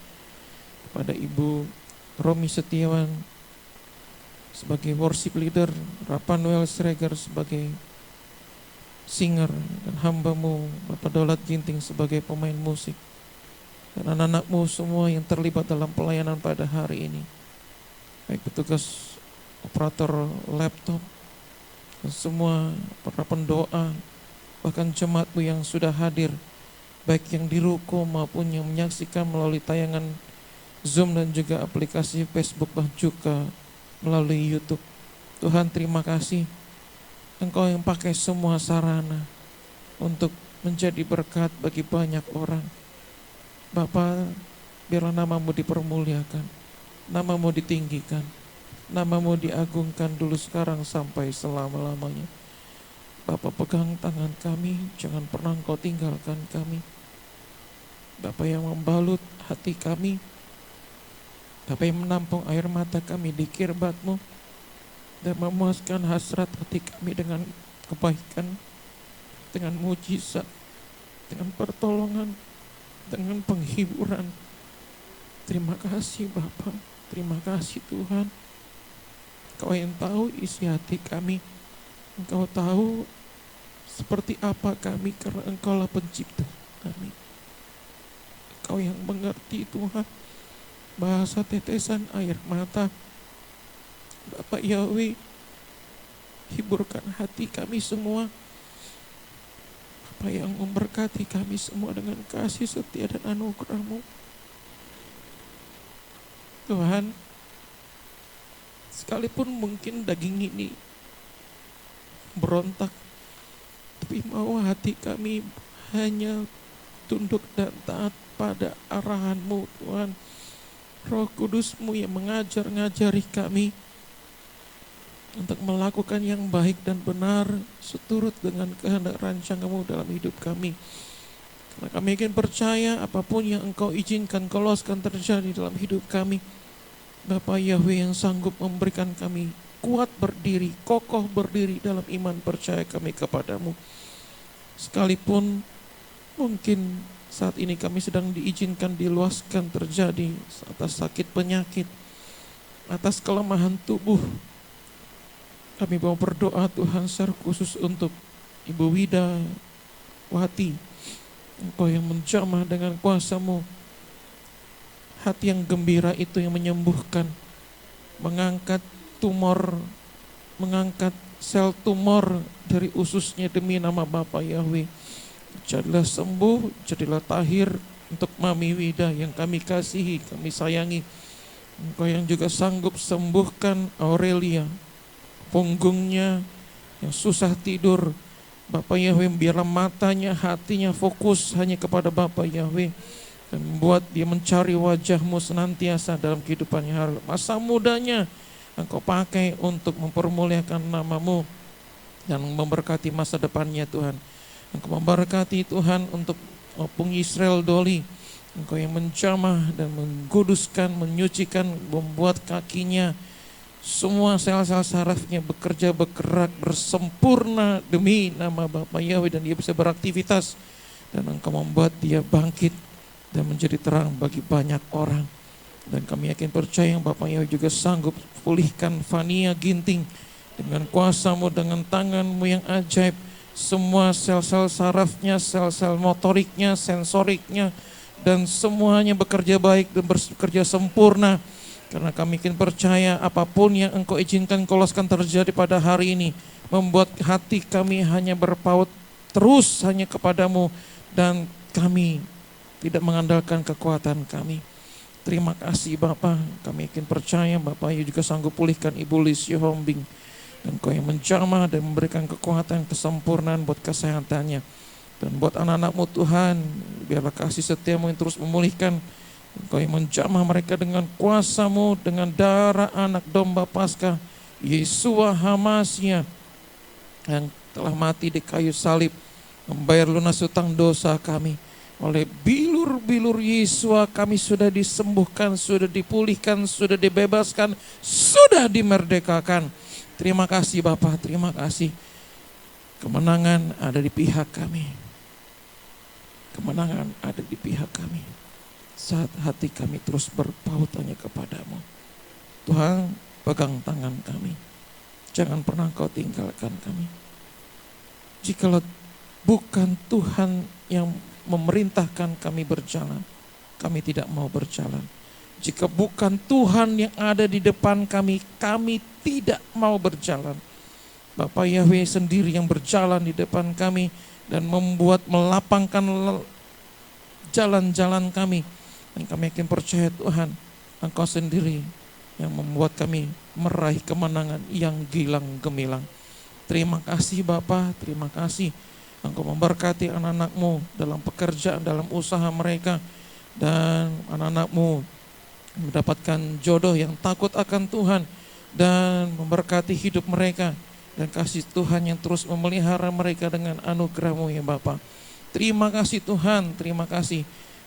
Speaker 6: kepada Ibu Romi Setiawan sebagai worship leader, Rapanuel Sreger sebagai singer, dan hamba-Mu Bapak Daulat Ginting sebagai pemain musik, dan anak-anak-Mu semua yang terlibat dalam pelayanan pada hari ini, baik petugas operator laptop, dan semua para pendoa, bahkan jemaat-Mu yang sudah hadir, baik yang di ruko maupun yang menyaksikan melalui tayangan Zoom dan juga aplikasi Facebook, dan juga melalui YouTube. Tuhan, terima kasih Engkau yang pakai semua sarana untuk menjadi berkat bagi banyak orang. Bapa, biarlah nama-Mu dipermuliakan, nama-Mu ditinggikan, nama-Mu diagungkan dulu, sekarang, sampai selama-lamanya. Bapa, pegang tangan kami, jangan pernah Engkau tinggalkan kami. Bapa yang membalut hati kami, Bapa yang menampung air mata kami di kirbat-Mu, dan memuaskan hasrat hati kami dengan kebaikan. dengan mujizat, dengan pertolongan, dengan penghiburan. Terima kasih Bapa, terima kasih Tuhan. Engkau yang tahu isi hati kami, Engkau tahu seperti apa kami karena Engkaulah pencipta kami. Engkau yang mengerti Tuhan bahasa tetesan air mata. Bapak Yahweh, hiburkan hati kami semua. Bapak yang memberkati kami semua dengan kasih setia dan anugerah-Mu. Tuhan, sekalipun mungkin daging ini berontak, tapi mau hati kami hanya tunduk dan taat pada arahan-Mu Tuhan. Roh Kudus-Mu yang ngajari kami untuk melakukan yang baik dan benar seturut dengan kehendak rancangan-Mu dalam hidup kami. Karena kami ingin percaya apapun yang Engkau izinkan, Engkau loloskan terjadi dalam hidup kami. Bapa Yahweh yang sanggup memberikan kami kuat berdiri, kokoh berdiri dalam iman percaya kami kepadamu. Sekalipun mungkin saat ini kami sedang diizinkan diluaskan terjadi atas sakit penyakit, atas kelemahan tubuh. Kami mau berdoa Tuhan secara khusus untuk Ibu Wida Wati. Engkau yang menjamah dengan kuasa-Mu. Hati yang gembira itu yang menyembuhkan, mengangkat tumor, mengangkat sel tumor dari ususnya demi nama Bapa Yahweh. Jadilah sembuh, jadilah tahir untuk Mami Wida yang kami kasihi, kami sayangi. Engkau yang juga sanggup sembuhkan Aurelia, punggungnya yang susah tidur. Bapa Yahweh, biarlah matanya, hatinya fokus hanya kepada Bapa Yahweh. Dan membuat dia mencari wajah-Mu senantiasa dalam kehidupannya. Masa mudanya Engkau pakai untuk mempermuliakan nama-Mu dan memberkati masa depannya Tuhan. Engkau memberkati Tuhan untuk Opung Israel Doli. Engkau yang menjamah dan menguduskan, menyucikan, membuat kakinya, semua sel-sel sarafnya bekerja, bergerak, bersempurna demi nama Bapa Yahweh, dan dia bisa beraktivitas. Dan Engkau membuat dia bangkit dan menjadi terang bagi banyak orang. Dan kami yakin percaya yang Bapak Yahweh juga sanggup pulihkan Fania Ginting dengan kuasa-Mu, dengan tangan-Mu yang ajaib. Semua sel-sel sarafnya, sel-sel motoriknya, sensoriknya, dan semuanya bekerja baik dan bekerja sempurna. Karena kami yakin percaya apapun yang Engkau izinkan, Engkau loloskan terjadi pada hari ini, membuat hati kami hanya berpaut terus hanya kepadamu, dan kami tidak mengandalkan kekuatan kami. Terima kasih Bapa, kami yakin percaya Bapak juga sanggup pulihkan Ibu Lisio Hombing. Dan Kau yang menjamah dan memberikan kekuatan, kesempurnaan buat kesehatannya. Dan buat anak-anak-Mu Tuhan, biarlah kasih setia-Mu yang terus memulihkan. Engkau yang menjamah mereka dengan kuasa-Mu, dengan darah anak domba Paskah, Yesua Hamasya, yang telah mati di kayu salib, membayar lunas hutang dosa kami. Oleh bilur-bilur Yesua kami sudah disembuhkan, sudah dipulihkan, sudah dibebaskan, sudah dimerdekakan. Terima kasih Bapa, terima kasih. Kemenangan ada di pihak kami. Kemenangan ada di pihak kami. Saat hati kami terus berpaut hanya kepadamu. Tuhan, pegang tangan kami. Jangan pernah Kau tinggalkan kami. Jikalau bukan Tuhan yang memerintahkan kami berjalan, kami tidak mau berjalan. Jika bukan Tuhan yang ada di depan kami, kami tidak mau berjalan. Bapa Yahweh sendiri yang berjalan di depan kami dan melapangkan jalan-jalan kami. Dan kami yakin percaya Tuhan, Engkau sendiri yang membuat kami meraih kemenangan yang gilang gemilang. Terima kasih Bapa, terima kasih. Engkau memberkati anak-anak-Mu dalam pekerjaan, dalam usaha mereka. Dan anak-anak-Mu mendapatkan jodoh yang takut akan Tuhan. Dan memberkati hidup mereka. Dan kasih Tuhan yang terus memelihara mereka dengan anugerah-Mu ya Bapa. Terima kasih Tuhan, terima kasih.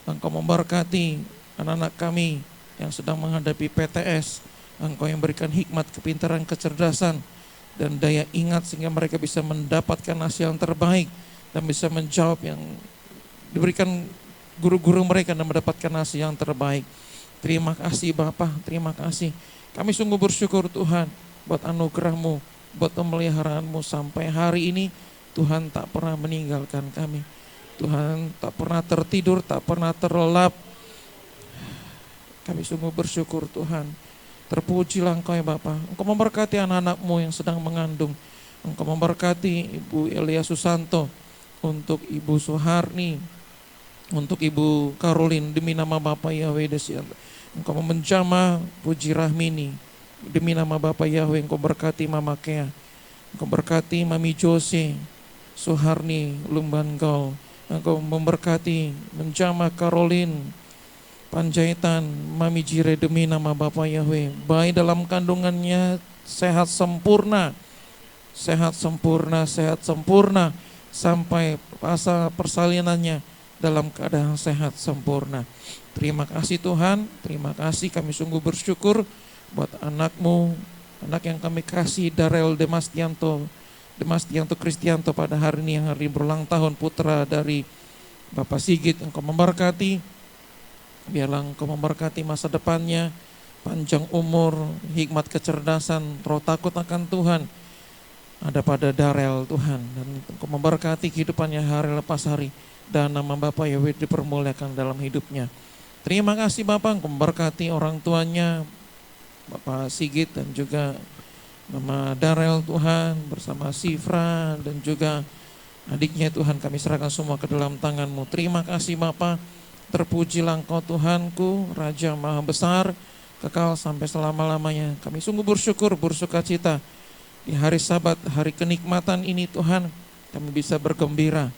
Speaker 6: Engkau memberkati anak-anak kami yang sedang menghadapi PTS. Engkau yang berikan hikmat, kepintaran, kecerdasan, dan daya ingat sehingga mereka bisa mendapatkan hasil yang terbaik. dan bisa menjawab yang diberikan guru-guru mereka dan mendapatkan hasil yang terbaik. Terima kasih Bapa, terima kasih. Kami sungguh bersyukur Tuhan buat anugerah-Mu, buat pemeliharaanmu sampai hari ini. Tuhan tak pernah meninggalkan kami. Tuhan tak pernah tertidur, tak pernah terlelap. Kami sungguh bersyukur Tuhan. Terpujilah Engkau ya Bapa. Engkau memberkati anak-anak-Mu yang sedang mengandung. Engkau memberkati Ibu Elia Susanto, untuk Ibu Suharni, untuk Ibu Karolin, demi nama Bapa Yahweh Desiat. Engkau menjamah Puji Rahmini, demi nama Bapa Yahweh. Engkau berkati Mama Kea, Engkau berkati Mami Jose, Suharni, Lumbanggol. Engkau memberkati menjamah Karolin, Panjaitan, Mami Jire, demi nama Bapa Yahweh. Baik dalam kandungannya sehat sempurna, sehat sempurna, sehat sempurna, sampai masa persalinannya dalam keadaan sehat sempurna. Terima kasih Tuhan, terima kasih, kami sungguh bersyukur buat anak-Mu, anak yang kami kasih, Darel Demastianto Kristianto pada hari ini, yang hari berulang tahun, putra dari Bapak Sigit. Engkau memberkati, biarlah Engkau memberkati masa depannya, panjang umur, hikmat, kecerdasan, roh takut akan Tuhan ada pada Darel Tuhan, dan Engkau memberkati kehidupannya hari lepas hari, dan nama Bapa Yahweh dipermuliakan dalam hidupnya. Terima kasih Bapak, Engkau memberkati orang tuanya, Bapak Sigit dan juga Mama Darel Tuhan, bersama Sifra dan juga adiknya Tuhan, kami serahkan semua ke dalam tangan-Mu. Terima kasih Bapak, terpujilah Engkau Tuhanku, Raja Maha Besar, kekal sampai selama-lamanya. Kami sungguh bersyukur, bersukacita di hari Sabat, hari kenikmatan ini Tuhan, kami bisa bergembira,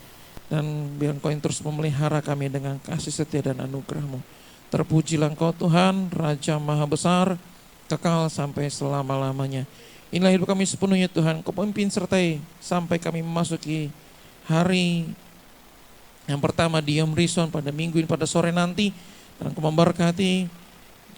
Speaker 6: dan biar Engkau yang terus memelihara kami dengan kasih setia dan anugerah-Mu. Terpujilah Engkau Tuhan, Raja Maha Besar, kekal sampai selama-lamanya. Inilah hidup kami sepenuhnya Tuhan, Engkau pemimpin sertai sampai kami memasuki hari yang pertama di Yom Rishon pada minggu ini, pada sore nanti, dan Engkau memberkati.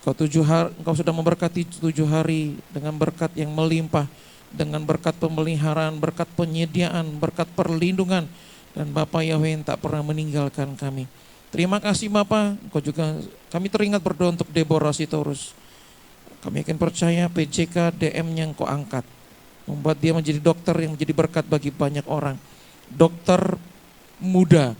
Speaker 6: Engkau sudah memberkati 7 hari dengan berkat yang melimpah, dengan berkat pemeliharaan, berkat penyediaan, berkat perlindungan, dan Bapa Yahweh yang tak pernah meninggalkan kami. Terima kasih Bapa. Engkau juga, kami teringat berdoa untuk Deborah Sitorus. Kami akan percaya PJK DM-nya Engkau angkat, membuat dia menjadi dokter yang menjadi berkat bagi banyak orang. Dokter muda,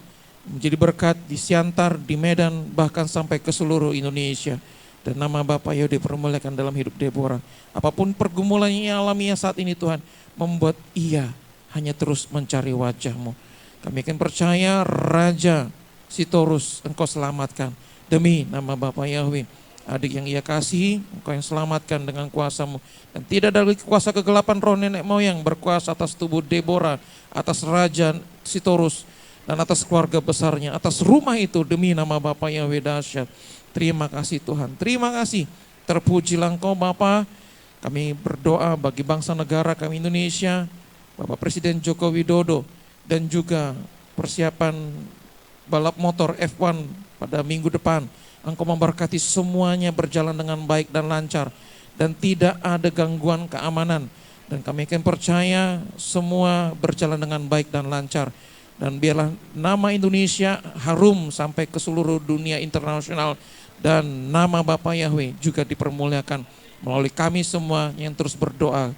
Speaker 6: menjadi berkat di Siantar, di Medan, bahkan sampai ke seluruh Indonesia. Dan nama Bapa Yahweh dipermuliakan dalam hidup Deborah. Apapun pergumulan yang alami saat ini Tuhan, membuat ia hanya terus mencari wajah-Mu. Kami akan percaya Raja Sitorus Engkau selamatkan demi nama Bapa Yahweh. Adik yang ia kasihi, Engkau yang selamatkan dengan kuasa-Mu. Dan tidak ada lagi kuasa kegelapan roh nenek moyang berkuasa atas tubuh Deborah, atas Raja Sitorus, dan atas keluarga besarnya, atas rumah itu, demi nama Bapa Yahweh dahsyat. Terima kasih Tuhan, terima kasih. Terpujilah Engkau Bapa. Kami berdoa bagi bangsa negara kami Indonesia, Bapak Presiden Joko Widodo, dan juga persiapan balap motor F1 pada minggu depan. Engkau memberkati semuanya berjalan dengan baik dan lancar, dan tidak ada gangguan keamanan. Dan kami akan percaya semua berjalan dengan baik dan lancar. Dan biarlah nama Indonesia harum sampai ke seluruh dunia internasional, dan nama Bapa Yahweh juga dipermuliakan melalui kami semua yang terus berdoa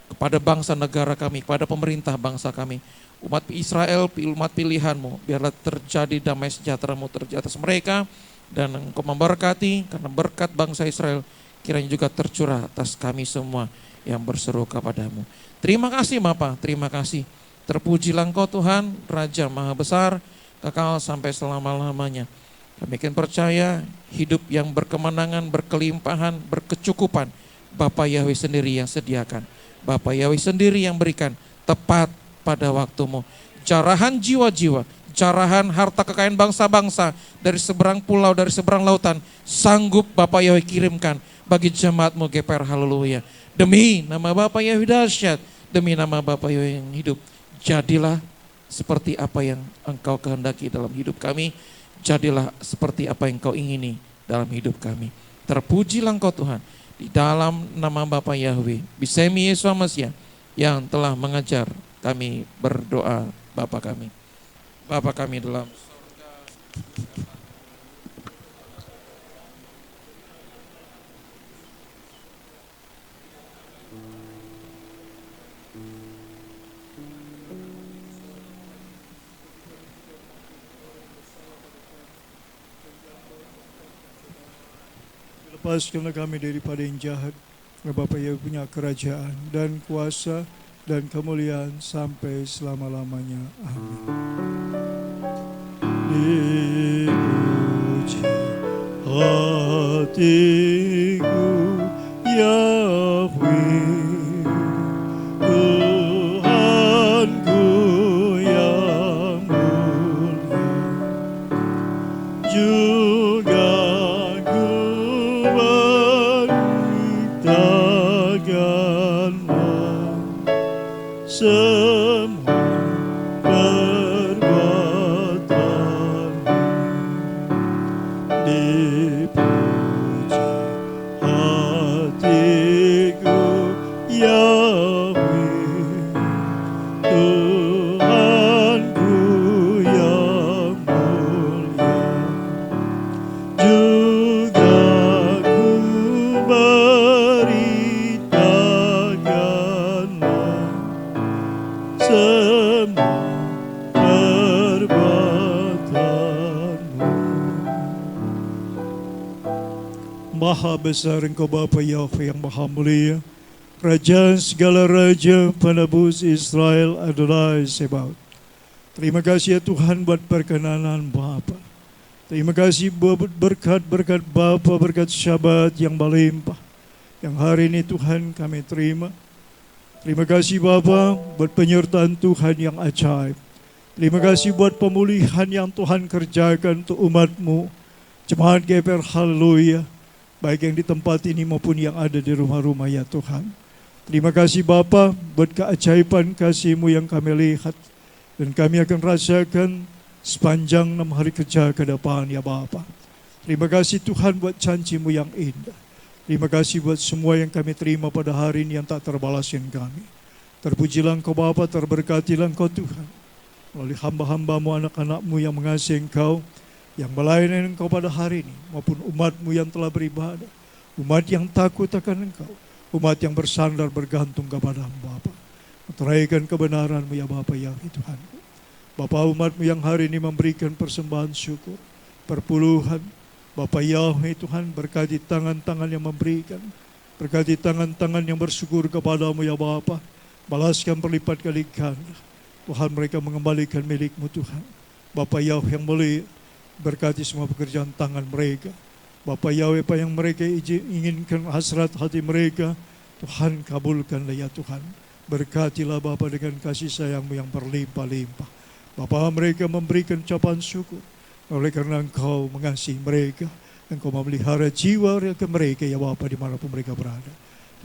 Speaker 6: kepada bangsa negara kami, kepada pemerintah bangsa kami. Umat Israel, umat pilihan-Mu, biarlah terjadi damai sejahtera-Mu terjadi atas mereka, dan Engkau memberkati, karena berkat bangsa Israel kiranya juga tercurah atas kami semua yang berseru kepada-Mu. Terima kasih Bapa, terima kasih. Terpujilah Engkau Tuhan, Raja Maha Besar, kekal sampai selama-lamanya. Kami akan percaya hidup yang berkemenangan, berkelimpahan, berkecukupan, Bapa Yahweh sendiri yang sediakan. Bapa Yahweh sendiri yang berikan tepat pada waktu-Mu. Carahan jiwa-jiwa, carahan harta kekayaan bangsa-bangsa dari seberang pulau, dari seberang lautan, sanggup Bapa Yahweh kirimkan bagi jemaat-Mu GPR. Haleluya. Demi nama Bapa Yahweh dahsyat, demi nama Bapa Yahweh yang hidup, jadilah seperti apa yang Engkau kehendaki dalam hidup kami. Jadilah seperti apa yang Engkau ingini dalam hidup kami. Terpujilah Engkau Tuhan, di dalam nama Bapa Yahweh, Bisemi Yesus Masiah yang telah mengajar kami berdoa Bapa kami. Bapa kami dalam
Speaker 3: lepaskanlah kami daripada yang jahat, Bapa yang punya kerajaan dan kuasa dan kemuliaan sampai selama-lamanya. Amin. Dipuji hatiku, Yahweh, Tuhanku yang mulia. Juga ku beritakanlah semua perbuatanmu. Dipuji hatiku, Yahweh, Tuhanku yang mulia. Juga ku beritakanlah semua perbuatanmu. Maha besar Engkau Bapa Yahweh yang maha mulia, Raja segala raja, penebus Israel Adonai Sebaot. Terima kasih ya Tuhan buat perkenanan Bapa. Terima kasih buat berkat-berkat Bapa, berkat Syabat yang melimpah, yang hari ini Tuhan kami terima. Terima kasih Bapa buat penyertaan Tuhan yang ajaib. Terima kasih buat pemulihan yang Tuhan kerjakan untuk umat-Mu, jemaat GPR, haleluya, baik yang di tempat ini maupun yang ada di rumah-rumah ya Tuhan. Terima kasih Bapa buat keajaiban kasih-Mu yang kami lihat dan kami akan rasakan sepanjang 6 hari kerja ke depan ya Bapa. Terima kasih Tuhan buat janji-Mu yang indah. Terima kasih buat semua yang kami terima pada hari ini yang tak terbalaskan kami. Terpujilah Engkau Bapa, terberkatilah Engkau Tuhan, melalui hamba-hamba-Mu, anak-anak-Mu yang mengasihi Engkau, yang melayani Engkau pada hari ini, maupun umat-Mu yang telah beribadah, umat yang takut akan Engkau, umat yang bersandar bergantung kepada-Mu Bapa. Meteraikan kebenaran-Mu ya Bapa ya Tuhan. Bapa, umat-Mu yang hari ini memberikan persembahan syukur, perpuluhan, Bapa Yahweh Tuhan, berkati tangan-tangan yang memberikan, berkati tangan-tangan yang bersyukur kepada-Mu ya Bapa, balaskan berlipat kali ganda. Tuhan, mereka mengembalikan milik-Mu Tuhan. Bapa Yahweh yang mulia, berkati semua pekerjaan tangan mereka. Bapa Yahweh, apa yang mereka inginkan, hasrat hati mereka, Tuhan kabulkanlah ya Tuhan. Berkatilah Bapa dengan kasih sayang-Mu yang berlimpah-limpah. Bapa, mereka memberikan ucapan syukur, oleh karena Engkau mengasihi mereka, Engkau memelihara jiwa mereka ya Bapa dimanapun mereka berada.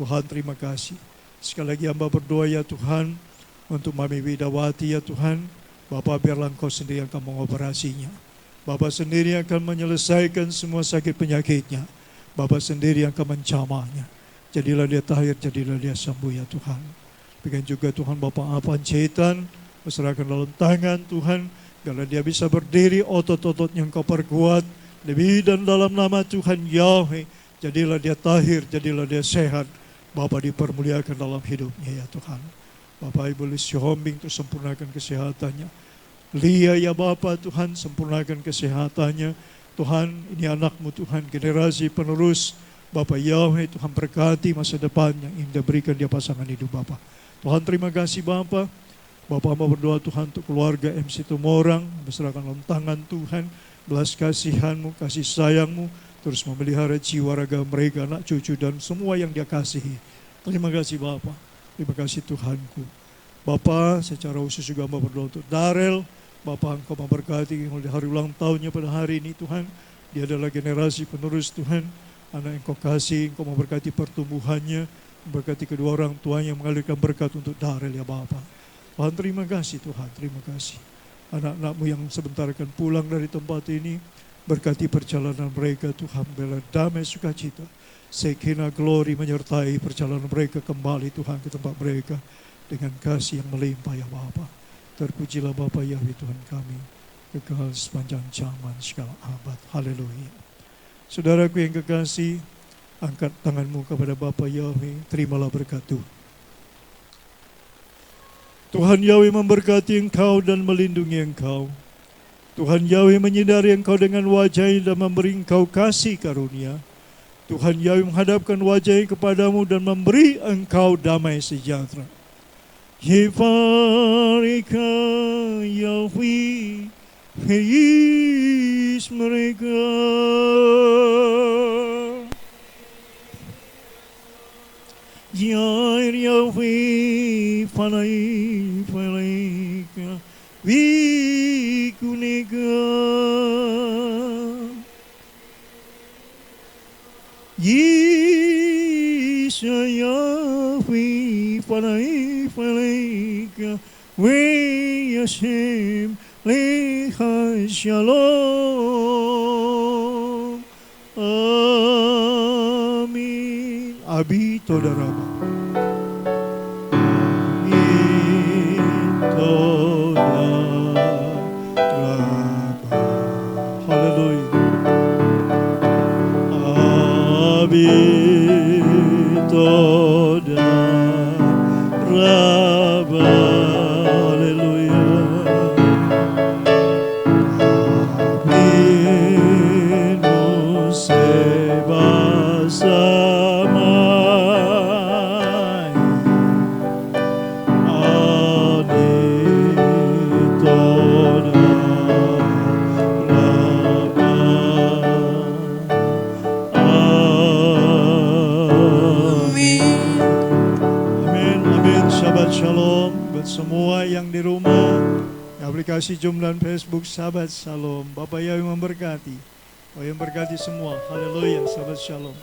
Speaker 3: Tuhan, terima kasih. Sekali lagi hamba berdoa ya Tuhan, untuk Mami Widawati ya Tuhan. Bapa, biarlah Engkau sendiri yang akan mengoperasinya. Bapa sendiri yang akan menyelesaikan semua sakit penyakitnya. Bapa sendiri yang akan mencamanya. Jadilah dia tahir, jadilah dia sembuh ya Tuhan. Demikian juga Tuhan Bapa apa setan, serahkan dalam tangan Tuhan. Biarlah dia bisa berdiri, otot-ototnya Engkau perkuat. Lebih dan dalam nama Tuhan Yahweh, jadilah dia tahir, jadilah dia sehat. Bapa dipermuliakan dalam hidupnya ya Tuhan. Bapak Ibu Lisio Hombing itu sempurnakan kesehatannya. Lia ya Bapa Tuhan, sempurnakan kesehatannya. Tuhan, ini anak-Mu Tuhan, generasi penerus. Bapa Yahweh Tuhan, berkati masa depan yang indah, berikan dia pasangan hidup Bapa. Tuhan, terima kasih Bapa. Bapa hamba berdoa Tuhan untuk keluarga MC Tumorang, berserahkan dalam tangan Tuhan, belas kasihan-Mu, kasih sayang-Mu, terus memelihara jiwa raga mereka, anak cucu dan semua yang dia kasihi. Terima kasih Bapa, terima kasih Tuhanku. Bapa, secara khusus juga hamba berdoa untuk Darel. Bapa, Engkau memberkati oleh hari ulang tahunnya pada hari ini Tuhan. Dia adalah generasi penerus Tuhan, anak yang Engkau kasih, Engkau memberkati pertumbuhannya, memberkati kedua orang tuanya, mengalirkan berkat untuk Darel ya Bapa. Tuhan, terima kasih Tuhan, terima kasih. Anak-anak-Mu yang sebentar akan pulang dari tempat ini, berkati perjalanan mereka Tuhan, bela damai sukacita, Sekina glory menyertai perjalanan mereka kembali Tuhan ke tempat mereka dengan kasih yang melimpah ya Bapa. Terpujilah Bapa Yahweh Tuhan kami, kekal sepanjang zaman segala abad. Haleluya. Saudaraku yang kekasih, angkat tanganmu kepada Bapa Yahweh, terimalah berkat Tuhan. Tuhan Yahweh memberkati engkau dan melindungi engkau. Tuhan Yahweh menyinari engkau dengan wajah-Nya dan memberi engkau kasih karunia. Tuhan Yahweh menghadapkan wajah-Nya kepadamu dan memberi engkau damai sejahtera. Yefarika Yahweh feis mereka. Yair Yahweh panai palaika vikunega. Yisa Yahweh panai palaika we Yashem lecha shalom. Amin. Abi toda raba. Amin toda raba. Haleluya. Amin toda raba. Haleluya. Amin sebasamai. Amin toda raba. Amin, amin. Shabbat shalom buat semua yang di rumah, aplikasi Zoom dan Facebook. Shabbat shalom. Bapak Yahweh memberkati. Bapak yang memberkati semua. Haleluya. Shabbat shalom.